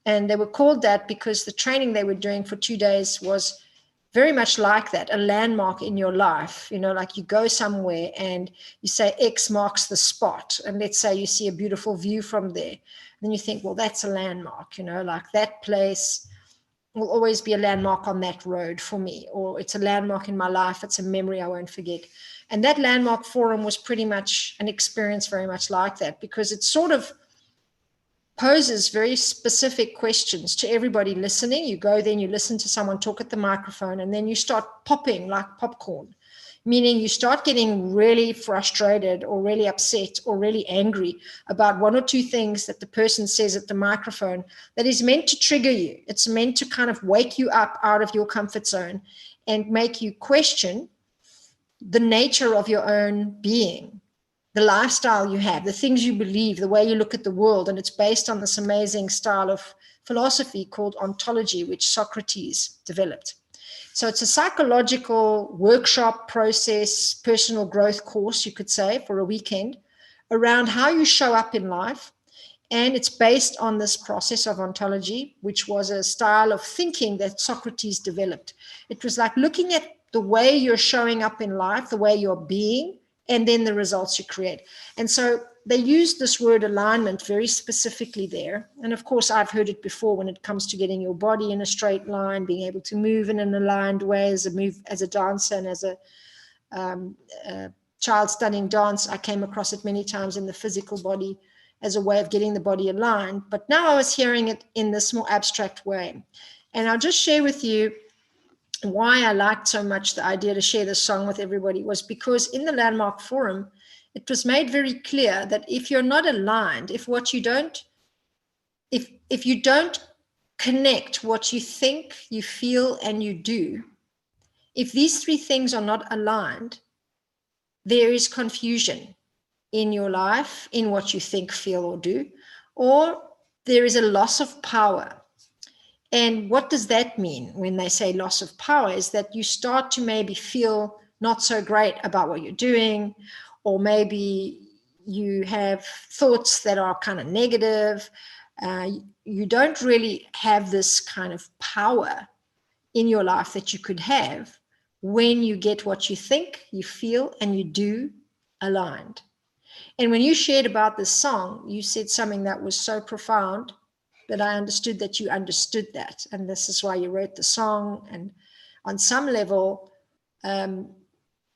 And they were called that because the training they were doing for 2 days was very much like that, a landmark in your life. You know, like you go somewhere and you say X marks the spot. And let's say you see a beautiful view from there. Then you think, well, that's a landmark, you know, like that place will always be a landmark on that road for me, or it's a landmark in my life. It's a memory I won't forget. And that Landmark Forum was pretty much an experience very much like that, because it sort of poses very specific questions to everybody listening. You go there and you listen to someone talk at the microphone, and then you start popping like popcorn, meaning you start getting really frustrated or really upset or really angry about one or two things that the person says at the microphone that is meant to trigger you. It's meant to kind of wake you up out of your comfort zone and make you question the nature of your own being, the lifestyle you have, the things you believe, the way you look at the world. And it's based on this amazing style of philosophy called ontology, which Socrates developed. So it's a psychological workshop process, personal growth course, you could say, for a weekend around how you show up in life. And it's based on this process of ontology, which was a style of thinking that Socrates developed. It was like looking at the way you're showing up in life, the way you're being, and then the results you create. And so they used this word alignment very specifically there. And of course, I've heard it before when it comes to getting your body in a straight line, being able to move in an aligned way as a dancer and as a child studying dance. I came across it many times in the physical body as a way of getting the body aligned. But now I was hearing it in this more abstract way. And I'll just share with you why I liked so much the idea to share this song with everybody was because in the Landmark Forum, it was made very clear that if you're not aligned, if you don't connect what you think, you feel, and you do, if these three things are not aligned, there is confusion in your life, in what you think, feel, or do, or there is a loss of power. And what does that mean when they say loss of power? Is that you start to maybe feel not so great about what you're doing, or maybe you have thoughts that are kind of negative. You don't really have this kind of power in your life that you could have when you get what you think, you feel, and you do aligned. And when you shared about this song, you said something that was so profound that I understood that you understood that. And this is why you wrote the song. And on some level,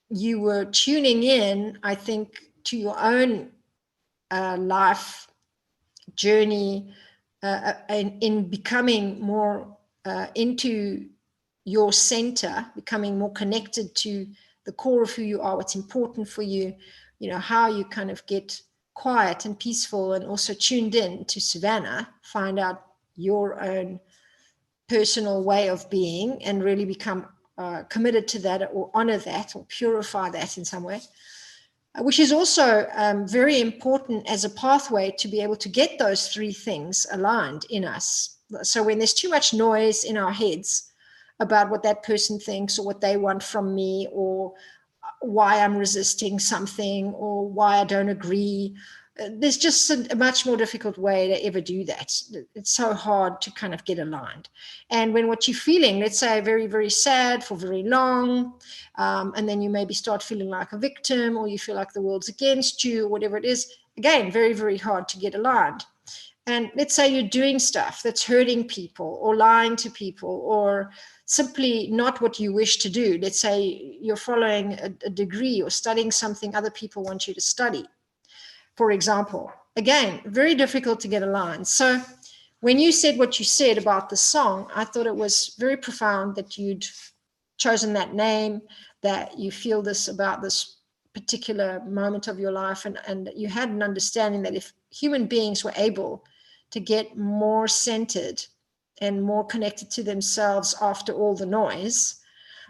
you were tuning in, I think, to your own life journey in becoming more into your center, becoming more connected to the core of who you are, what's important for you, you know, how you kind of get quiet and peaceful, and also tuned in to Savannah, find out your own personal way of being and really become committed to that, or honor that, or purify that in some way, which is also very important as a pathway to be able to get those three things aligned in us. So when there's too much noise in our heads about what that person thinks, or what they want from me, or why I'm resisting something, or why I don't agree, there's just a much more difficult way to ever do that. It's so hard to kind of get aligned. And when what you're feeling, let's say very, very sad for very long, and then you maybe start feeling like a victim, or you feel like the world's against you, or whatever it is, again, very, very hard to get aligned. And let's say you're doing stuff that's hurting people, or lying to people, or simply not what you wish to do. Let's say you're following a degree or studying something other people want you to study, for example. Again, very difficult to get aligned. So when you said what you said about the song, I thought it was very profound that you'd chosen that name, that you feel this about this particular moment of your life, and you had an understanding that if human beings were able to get more centered and more connected to themselves after all the noise,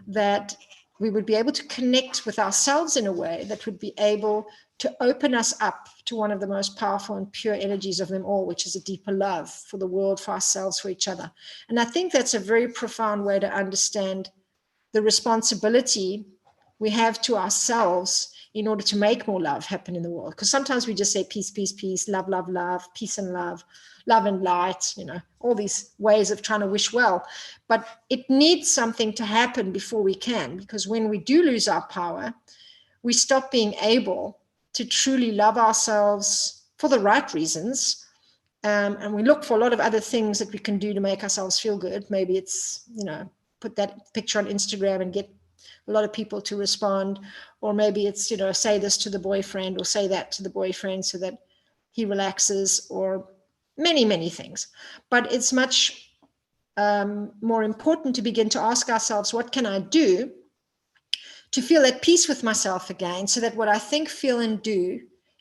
that we would be able to connect with ourselves in a way that would be able to open us up to one of the most powerful and pure energies of them all, which is a deeper love for the world, for ourselves, for each other. And I think that's a very profound way to understand the responsibility we have to ourselves in order to make more love happen in the world. Because sometimes we just say peace, peace, peace, love, love, love, peace and love, love and light, all these ways of trying to wish well. But it needs something to happen before we can, because when we do lose our power, we stop being able to truly love ourselves for the right reasons. And we look for a lot of other things that we can do to make ourselves feel good. Maybe it's, put that picture on Instagram and get a lot of people to respond. Or maybe it's, say this to the boyfriend or say that to the boyfriend so that he relaxes, or many, many things. But it's much more important to begin to ask ourselves, what can I do to feel at peace with myself again, so that what I think, feel, and do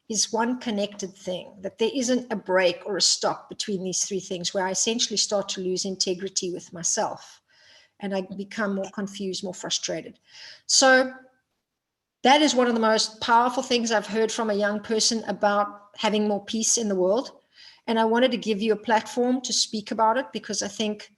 is one connected thing, that there isn't a break or a stop between these three things where I essentially start to lose integrity with myself and I become more confused, more frustrated. So that is one of the most powerful things I've heard from a young person about having more peace in the world. And I wanted to give you a platform to speak about it, because I think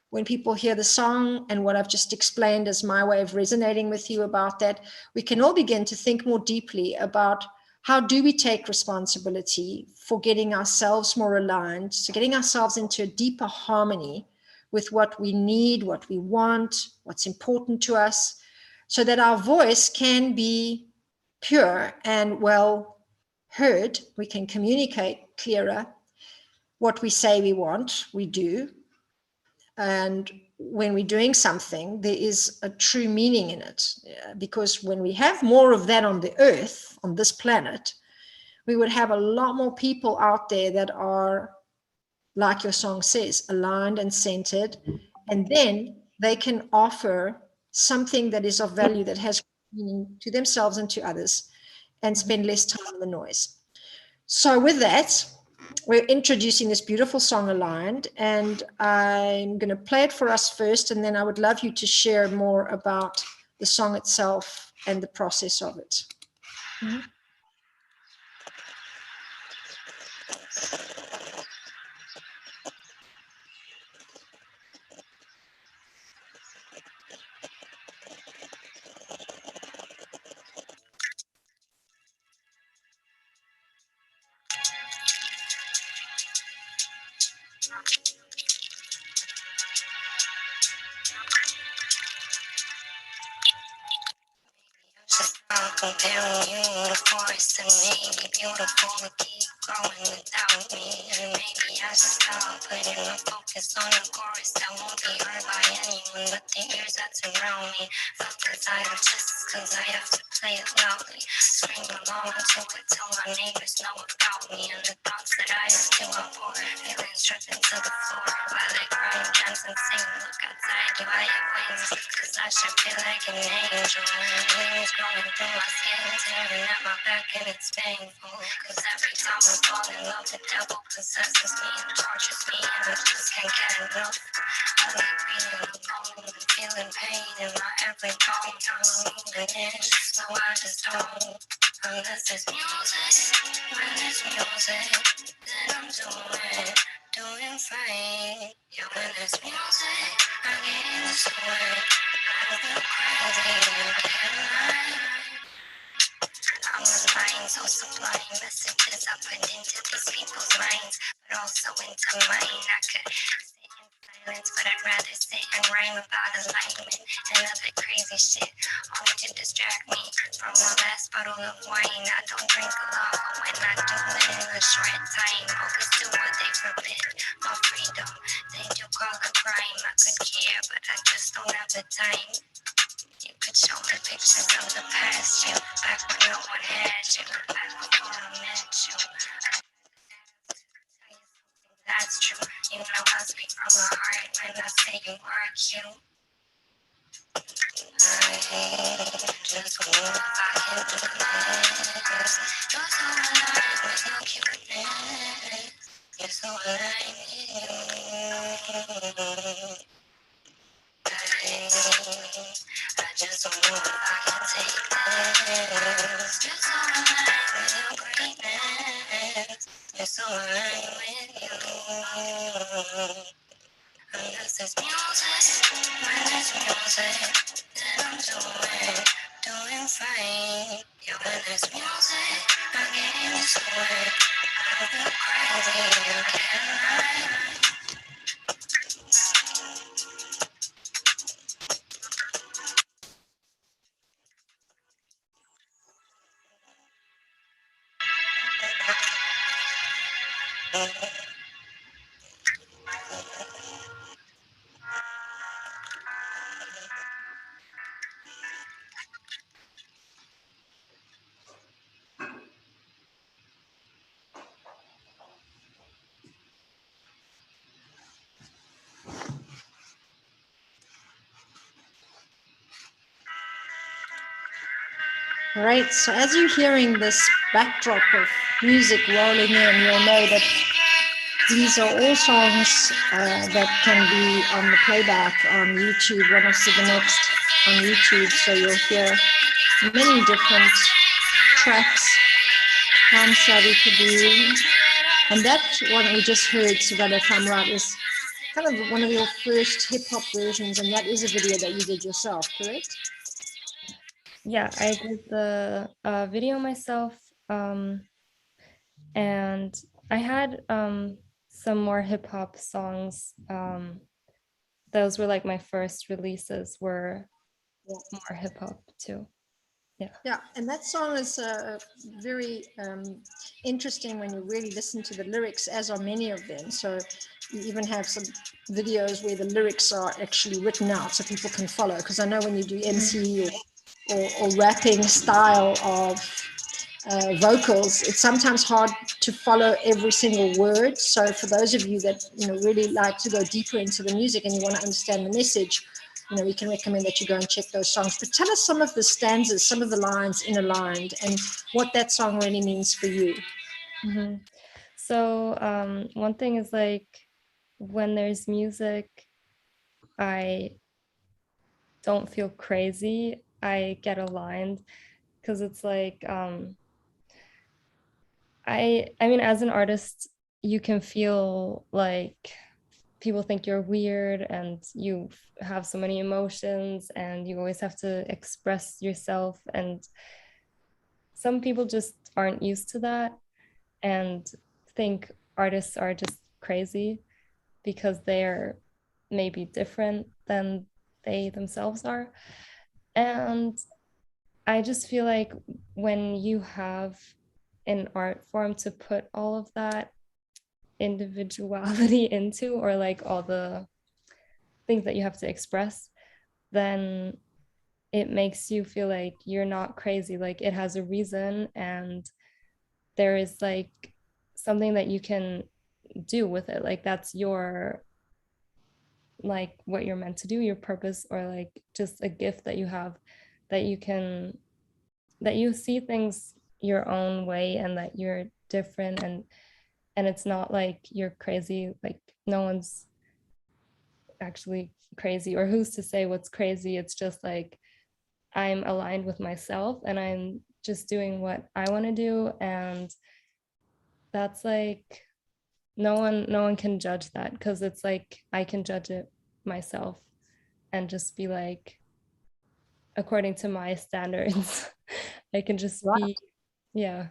when people hear the song and what I've just explained as my way of resonating with you about that, we can all begin to think more deeply about how do we take responsibility for getting ourselves more aligned, so getting ourselves into a deeper harmony with what we need, what we want, what's important to us, so that our voice can be pure and well heard. We can communicate clearer what we say we want, we do. And when we're doing something, there is a true meaning in it. Because when we have more of that on the earth, on this planet, we would have a lot more people out there that are, like your song says, aligned and centered. And then they can offer something that is of value, that has meaning to themselves and to others, and spend less time in the noise. So with that, we're introducing this beautiful song, Aligned, and I'm going to play it for us first, and then I would love you to share more about the song itself and the process of it. Mm-hmm. Comparing you to forest and maybe beautiful to keep growing without me. And maybe I should stop putting the focus on the chorus that won't be heard by anyone but the ears that surround me. Fuck inside of just cause I have to play it loudly. Scream along to it till my neighbors know about me. And the thoughts that I have to abhor, feelings dripping to the floor while they cry and dance and sing. Look outside, do I have wings? Cause I should feel like an angel. Wings growing through my skin, tearing at my back, and it's painful. Cause every time I fall in love, the devil possesses me and tortures me, and I just can't get enough. I like being alone and feeling pain in my every bone. I'm moving in, so I just don't. Unless there's music, when there's music, then I'm doing fine. Yeah, when there's music, I get into it. I don't feel crazy, I can't lie. I'm lying, so sublime messages I put into these people's minds, but also into mine. I could sit in silence, but I'd rather sit and rhyme about alignment and other crazy shit, only to distract me from my last bottle of wine. I don't drink a lot, but when I do, it in a short time. Focus to what they forbid, my freedom. They do call a crime. I could care, but I just don't have the time. You could show me pictures of the past, you, back when no one had you, back before I met you. That's true, you know I speak from my heart when I say you are cute. I just want if I can do this. You're so alive with your cuteness. You're so alive with you. I just don't know if I can take this. You're so alive with your greatness. You're so alive with you. Unless there's music, when there's music, then I'm doing fine. Yeah, when All right, so as you're hearing this backdrop of music rolling in, you'll know that these are all songs that can be on the playback on YouTube, one after the next on YouTube. So you'll hear many different tracks from Savi Kaboo. And that one we just heard, Savannah, if I'm right, is kind of one of your first hip-hop versions, and that is a video that you did yourself, correct? Yeah, I did the video myself, and I had some more hip hop songs. Those were like my first releases were more hip hop too. Yeah, and that song is very interesting when you really listen to the lyrics, as are many of them. So you even have some videos where the lyrics are actually written out so people can follow. Because I know when you do MC or rapping style of vocals, it's sometimes hard to follow every single word. So for those of you that really like to go deeper into the music and you want to understand the message, we can recommend that you go and check those songs. But tell us some of the stanzas, some of the lines interlined, and what that song really means for you. Mm-hmm. So one thing is like when there's music, I don't feel crazy. I get aligned because it's like I mean, as an artist, you can feel like people think you're weird and you have so many emotions and you always have to express yourself, and some people just aren't used to that and think artists are just crazy because they're maybe different than they themselves are. And I just feel like when you have an art form to put all of that individuality into, or like all the things that you have to express, then it makes you feel like you're not crazy. Like it has a reason, and there is like something that you can do with it. Like that's your, like what you're meant to do, your purpose, or like just a gift that you have, that you can, that you see things your own way and that you're different, and it's not like you're crazy. Like no one's actually crazy, or who's to say what's crazy. It's just like I'm aligned with myself and I'm just doing what I want to do, and that's like no one can judge that, because it's like I can judge it myself and just be like, according to my standards, I can just be, yeah.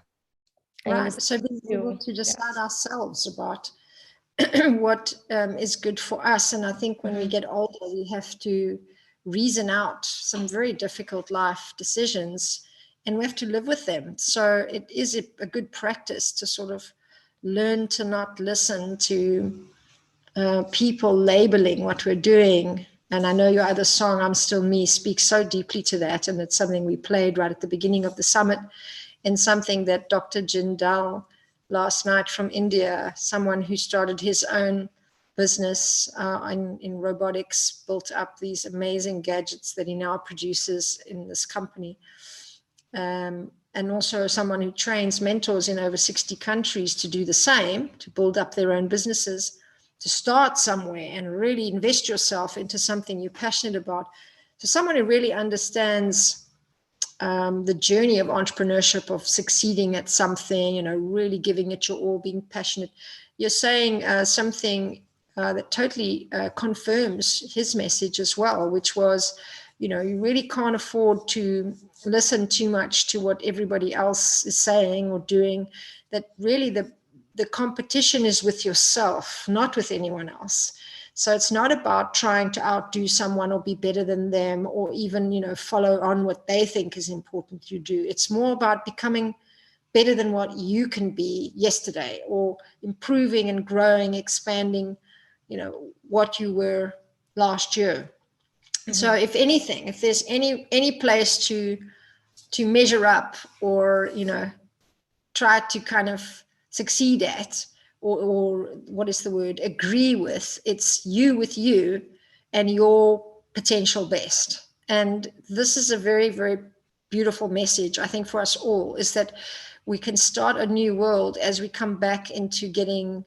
Right. So being able to decide ourselves about what is good for us. And I think when we get older, we have to reason out some very difficult life decisions, and we have to live with them. So it is a good practice to sort of learn to not listen to people labeling what we're doing. And I know your other song, I'm Still Me, speaks so deeply to that. And it's something we played right at the beginning of the summit, and something that Dr. Jindal last night from India, someone who started his own business in robotics, built up these amazing gadgets that he now produces in this company. And also someone who trains mentors in over 60 countries to do the same, to build up their own businesses, to start somewhere and really invest yourself into something you're passionate about. So someone who really understands the journey of entrepreneurship, of succeeding at something, really giving it your all, being passionate. You're saying something that totally confirms his message as well, which was you really can't afford to listen too much to what everybody else is saying or doing, that really the competition is with yourself, not with anyone else. So it's not about trying to outdo someone or be better than them, or even, follow on what they think is important you do. It's more about becoming better than what you can be yesterday, or improving and growing, expanding, what you were last year. Mm-hmm. So if anything, if there's any place to measure up, or, try to kind of succeed at, or what is the word, agree with, it's you with you and your potential best. And this is a very, very beautiful message, I think, for us all, is that we can start a new world as we come back into getting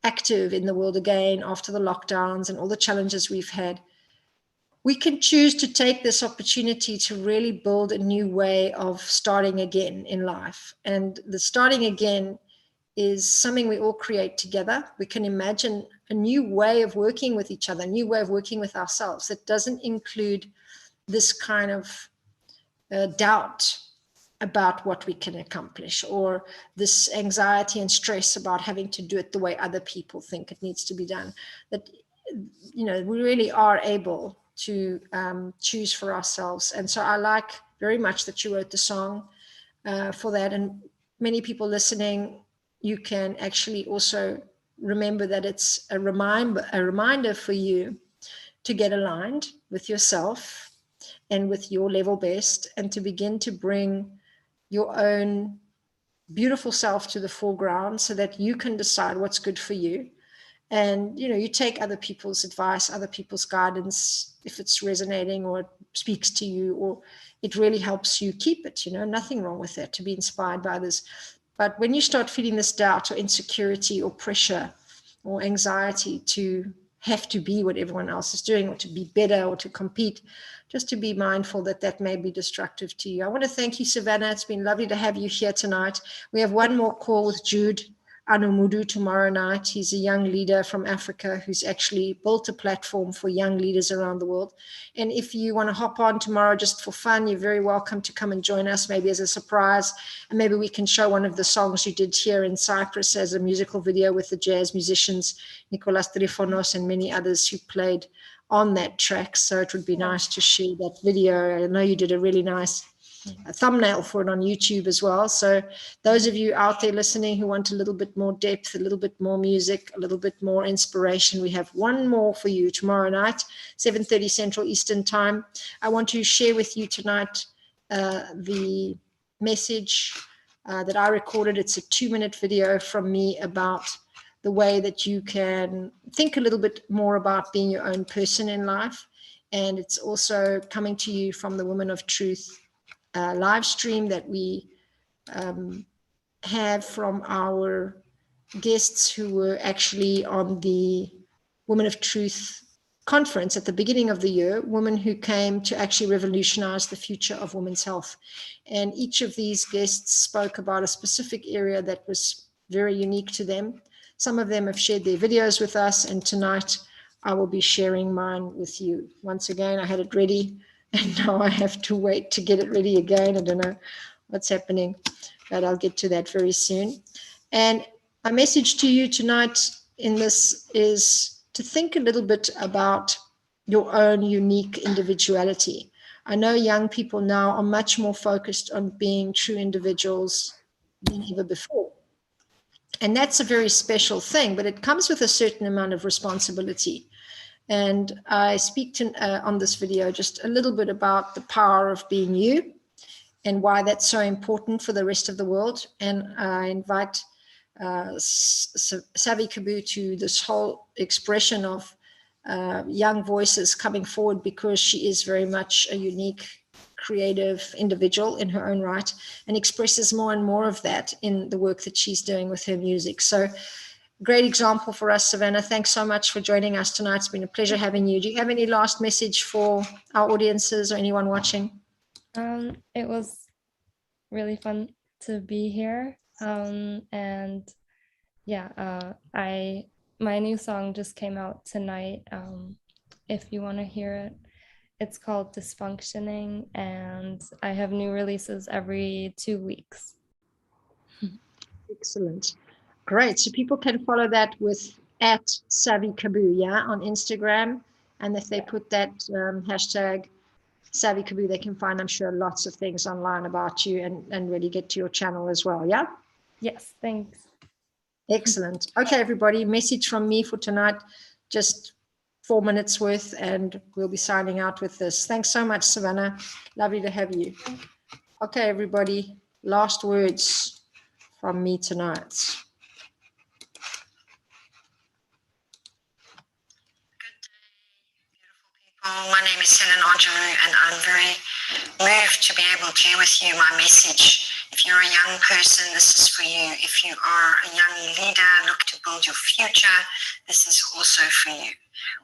active in the world again after the lockdowns and all the challenges we've had. We can choose to take this opportunity to really build a new way of starting again in life. And the starting again is something we all create together. We can imagine a new way of working with each other, a new way of working with ourselves that doesn't include this kind of doubt about what we can accomplish, or this anxiety and stress about having to do it the way other people think it needs to be done. That, we really are able to choose for ourselves. And so I like very much that you wrote the song for that. And many people listening, you can actually also remember that it's a reminder for you to get aligned with yourself and with your level best, and to begin to bring your own beautiful self to the foreground, so that you can decide what's good for you. And, you take other people's advice, other people's guidance, if it's resonating or it speaks to you, or it really helps you, keep it, nothing wrong with that, to be inspired by others. But when you start feeling this doubt or insecurity or pressure or anxiety to have to be what everyone else is doing, or to be better, or to compete, just to be mindful that that may be destructive to you. I want to thank you, Savannah. It's been lovely to have you here tonight. We have one more call with Jude Anumudu tomorrow night. He's a young leader from Africa who's actually built a platform for young leaders around the world. And if you want to hop on tomorrow just for fun, you're very welcome to come and join us, maybe as a surprise. And maybe we can show one of the songs you did here in Cyprus as a musical video with the jazz musicians, Nicolas Trifonos and many others who played on that track. So it would be nice to share that video. I know you did a really nice thumbnail for it on YouTube as well. So those of you out there listening who want a little bit more depth, a little bit more music, a little bit more inspiration, we have one more for you tomorrow night, 7:30 Central Eastern Time. I want to share with you tonight the message that I recorded. It's a 2-minute video from me about the way that you can think a little bit more about being your own person in life. And it's also coming to you from the Women of Truth live stream that we have from our guests who were actually on the Women of Truth conference at the beginning of the year, women who came to actually revolutionize the future of women's health. And each of these guests spoke about a specific area that was very unique to them. Some of them have shared their videos with us, and tonight I will be sharing mine with you. Once again, I had it ready, and now I have to wait to get it ready again. I don't know what's happening, but I'll get to that very soon. And my message to you tonight in this is to think a little bit about your own unique individuality. I know young people now are much more focused on being true individuals than ever before. And that's a very special thing, but it comes with a certain amount of responsibility. And I speak on this video just a little bit about the power of being you and why that's so important for the rest of the world. And I invite Savi Kaboo to this whole expression of young voices coming forward, because she is very much a unique, creative individual in her own right, and expresses more and more of that in the work that she's doing with her music. So great example for us, Savannah. Thanks so much for joining us tonight. It's been a pleasure having you. Do you have any last message for our audiences or anyone watching? It was really fun to be here. And yeah, my new song just came out tonight. If you want to hear it, It's called Dysfunctioning, and I have new releases every 2 weeks. Excellent. Great. So people can follow that with at Savi Kaboo, yeah, on Instagram. And if they put that hashtag Savi Kaboo, they can find, I'm sure, lots of things online about you and really get to your channel as well, yeah? Yes, thanks. Excellent. Okay, everybody, message from me for tonight, just 4 minutes worth, and we'll be signing out with this. Thanks so much, Savannah. Lovely to have you. Okay, everybody, last words from me tonight. My name is Helen Audrey, and I'm very moved to be able to share with you my message. If you're a young person, this is for you. If you are a young leader, look to build your future, this is also for you.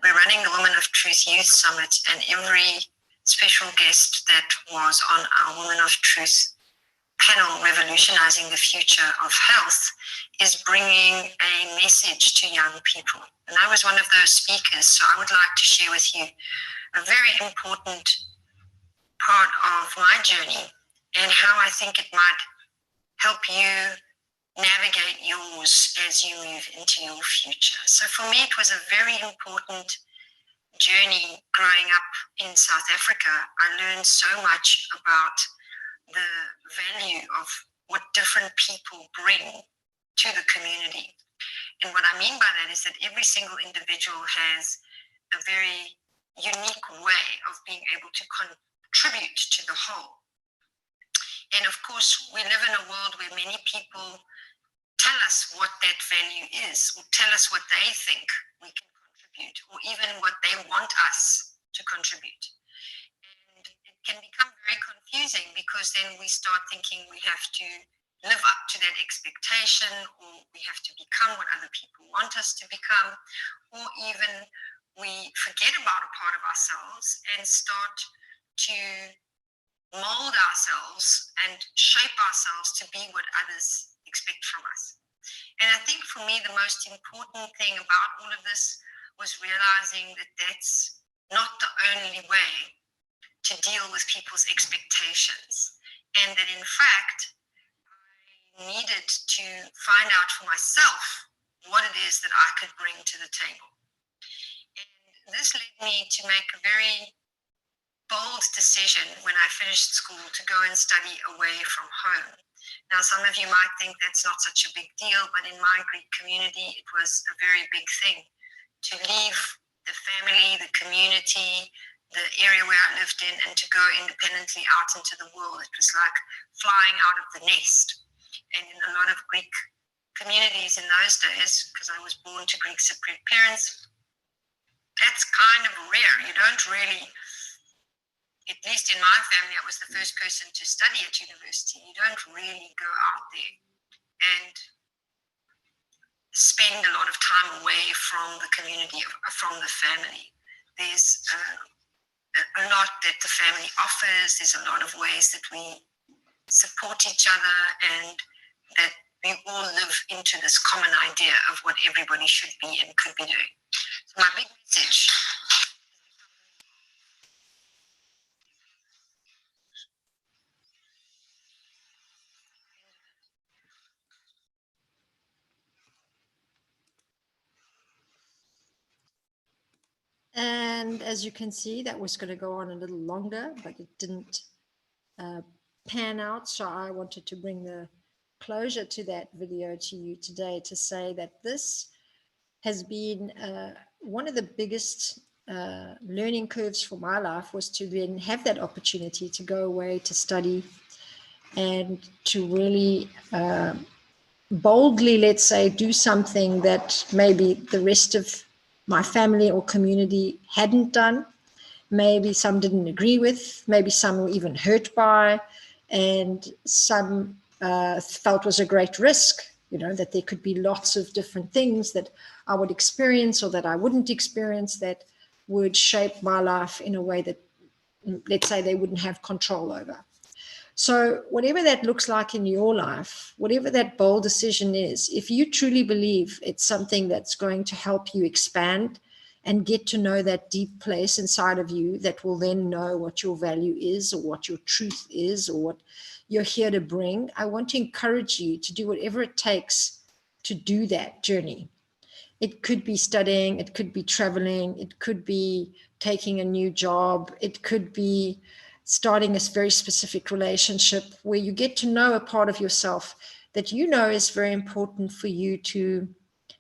We're running the Women of Truth Youth Summit, and every special guest that was on our Women of Truth panel, Revolutionizing the Future of Health, is bringing a message to young people. And I was one of those speakers, so I would like to share with you a very important part of my journey and how I think it might help you navigate yours as you move into your future. So for me, it was a very important journey growing up in South Africa. I learned so much about the value of what different people bring to the community. And what I mean by that is that every single individual has a very unique way of being able to contribute to the whole. And of course, we live in a world where many people tell us what that value is, or tell us what they think we can contribute, or even what they want us to contribute. And it can become very confusing, because then we start thinking we have to live up to that expectation, or we have to become what other people want us to become, or even we forget about a part of ourselves and start to mold ourselves and shape ourselves to be what others expect from us. And I think for me, the most important thing about all of this was realizing that that's not the only way to deal with people's expectations. And that in fact, I needed to find out for myself what it is that I could bring to the table. And this led me to make a very bold decision when I finished school to go and study away from home. Now, some of you might think that's not such a big deal, but in my Greek community, it was a very big thing to leave the family, the community, the area where I lived in, and to go independently out into the world. It was like flying out of the nest. And in a lot of Greek communities in those days, because I was born to Greek Cypriot parents, that's kind of rare. You don't really, at least in my family, I was the first person to study at university. You don't really go out there and spend a lot of time away from the community, from the family. There's a lot that the family offers. There's a lot of ways that we support each other, and that we all live into this common idea of what everybody should be and could be doing. So my big message And as you can see, that was going to go on a little longer, but it didn't pan out. So I wanted to bring the closure to that video to you today to say that this has been one of the biggest learning curves for my life, was to then have that opportunity to go away to study and to really boldly, let's say, do something that maybe the rest of my family or community hadn't done. Maybe some didn't agree with, maybe some were even hurt by, and some felt was a great risk, you know, that there could be lots of different things that I would experience or that I wouldn't experience that would shape my life in a way that, let's say, they wouldn't have control over. So whatever that looks like in your life, whatever that bold decision is, if you truly believe it's something that's going to help you expand and get to know that deep place inside of you that will then know what your value is, or what your truth is, or what you're here to bring. I want to encourage you to do whatever it takes to do that journey. It could be studying, it could be traveling, it could be taking a new job, it could be starting a very specific relationship where you get to know a part of yourself that you know is very important for you to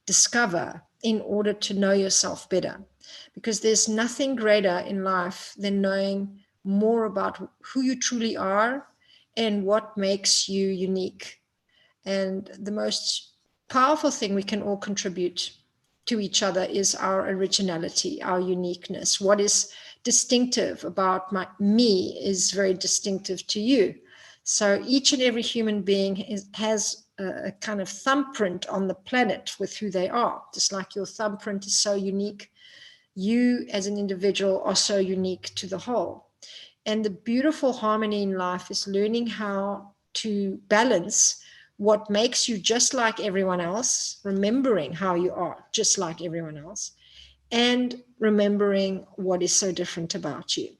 discover in order to know yourself better. Because there's nothing greater in life than knowing more about who you truly are and what makes you unique. And the most powerful thing we can all contribute to each other is our originality, our uniqueness. What is distinctive about me is very distinctive to you. So each and every human being has a kind of thumbprint on the planet with who they are. Just like your thumbprint is so unique, you as an individual are so unique to the whole. And the beautiful harmony in life is learning how to balance what makes you just like everyone else, remembering how you are just like everyone else, and remembering what is so different about you.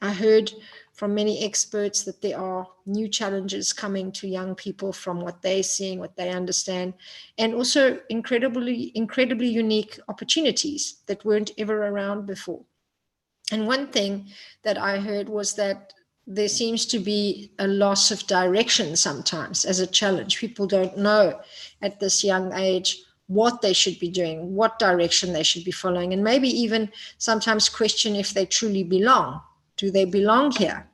I heard from many experts that there are new challenges coming to young people from what they're seeing, what they understand, and also incredibly unique opportunities that weren't ever around before. And one thing that I heard was that there seems to be a loss of direction sometimes as a challenge. People don't know at this young age what they should be doing, what direction they should be following, and maybe even sometimes question if they truly belong. Do they belong here?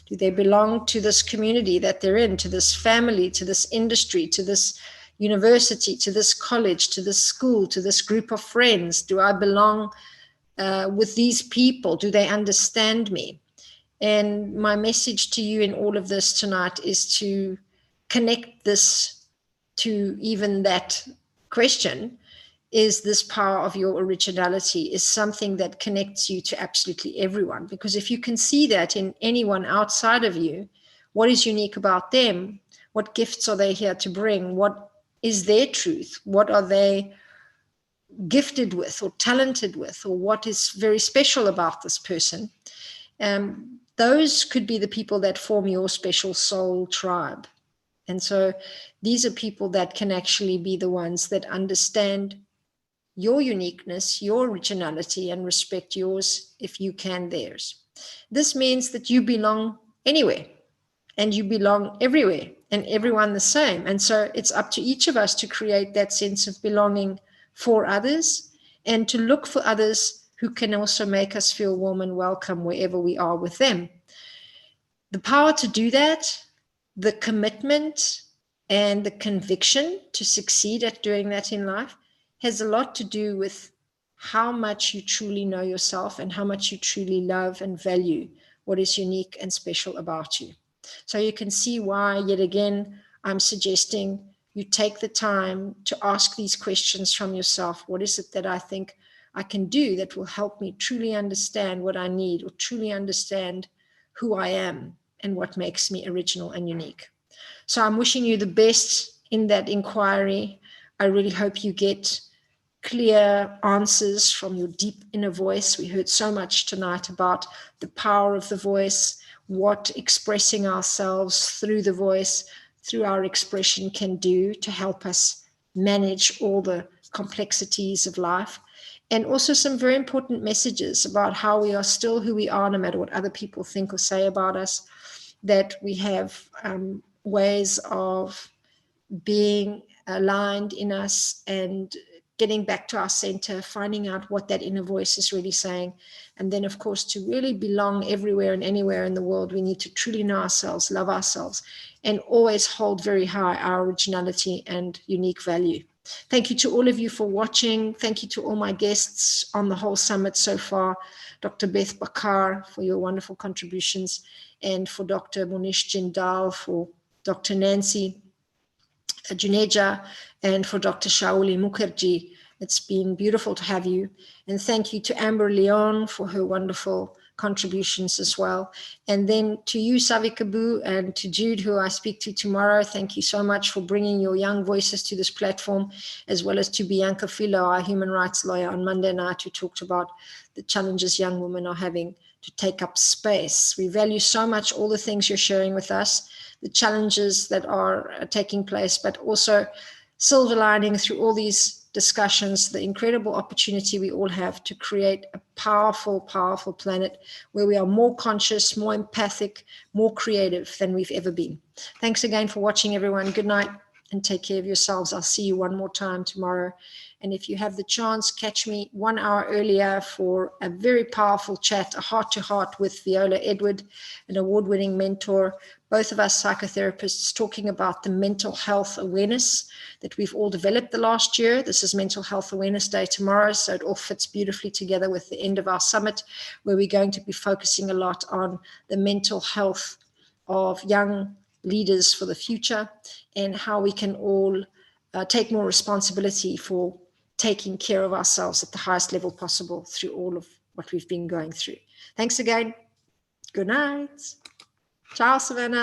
Do they belong to this community that they're in, to this family, to this industry, to this university, to this college, to this school, to this group of friends? Do I belong with these people? Do they understand me? And my message to you in all of this tonight is to connect this to even that question. Is this power of your originality is something that connects you to absolutely everyone. Because if you can see that in anyone outside of you, what is unique about them? What gifts are they here to bring? What is their truth? What are they gifted with or talented with? Or what is very special about this person? Those could be the people that form your special soul tribe. And so these are people that can actually be the ones that understand your uniqueness, your originality, and respect yours if you can theirs. This means that you belong anywhere, and you belong everywhere, and everyone the same. And so it's up to each of us to create that sense of belonging for others, and to look for others who can also make us feel warm and welcome wherever we are with them. The power to do that, the commitment and the conviction to succeed at doing that in life has a lot to do with how much you truly know yourself and how much you truly love and value what is unique and special about you. So you can see why, yet again, I'm suggesting you take the time to ask these questions from yourself. What is it that I think I can do that will help me truly understand what I need, or truly understand who I am and what makes me original and unique? So I'm wishing you the best in that inquiry. I really hope you get clear answers from your deep inner voice. We heard so much tonight about the power of the voice, what expressing ourselves through the voice, through our expression can do to help us manage all the complexities of life. And also some very important messages about how we are still who we are, no matter what other people think or say about us, that we have ways of being aligned in us and getting back to our center, finding out what that inner voice is really saying. And then, of course, to really belong everywhere and anywhere in the world, we need to truly know ourselves, love ourselves, and always hold very high our originality and unique value. Thank you to all of you for watching. Thank you to all my guests on the whole summit so far. Dr. Beth Bakar for your wonderful contributions, and for Dr. Monish Jindal, for Dr. Nancy Juneja, and for Dr. Shauli Mukherjee. It's been beautiful to have you. And thank you to Amber Leon for her wonderful contributions as well. And then to you, Savi Kaboo, and to Jude, who I speak to tomorrow, thank you so much for bringing your young voices to this platform, as well as to Bianca Filo, our human rights lawyer, on Monday night, who talked about the challenges young women are having to take up space. We value so much all the things you're sharing with us, the challenges that are taking place, but also silver lining through all these discussions, the incredible opportunity we all have to create a powerful, powerful planet where we are more conscious, more empathic, more creative than we've ever been. Thanks again for watching, everyone. Good night and take care of yourselves. I'll see you one more time tomorrow. And if you have the chance, catch me 1 hour earlier for a very powerful chat, a heart-to-heart with Viola Edward, an award-winning mentor, both of us psychotherapists, talking about the mental health awareness that we've all developed the last year. This is Mental Health Awareness Day tomorrow, so it all fits beautifully together with the end of our summit, where we're going to be focusing a lot on the mental health of young leaders for the future and how we can all take more responsibility for taking care of ourselves at the highest level possible through all of what we've been going through. Thanks again. Good night. Ciao, Savannah.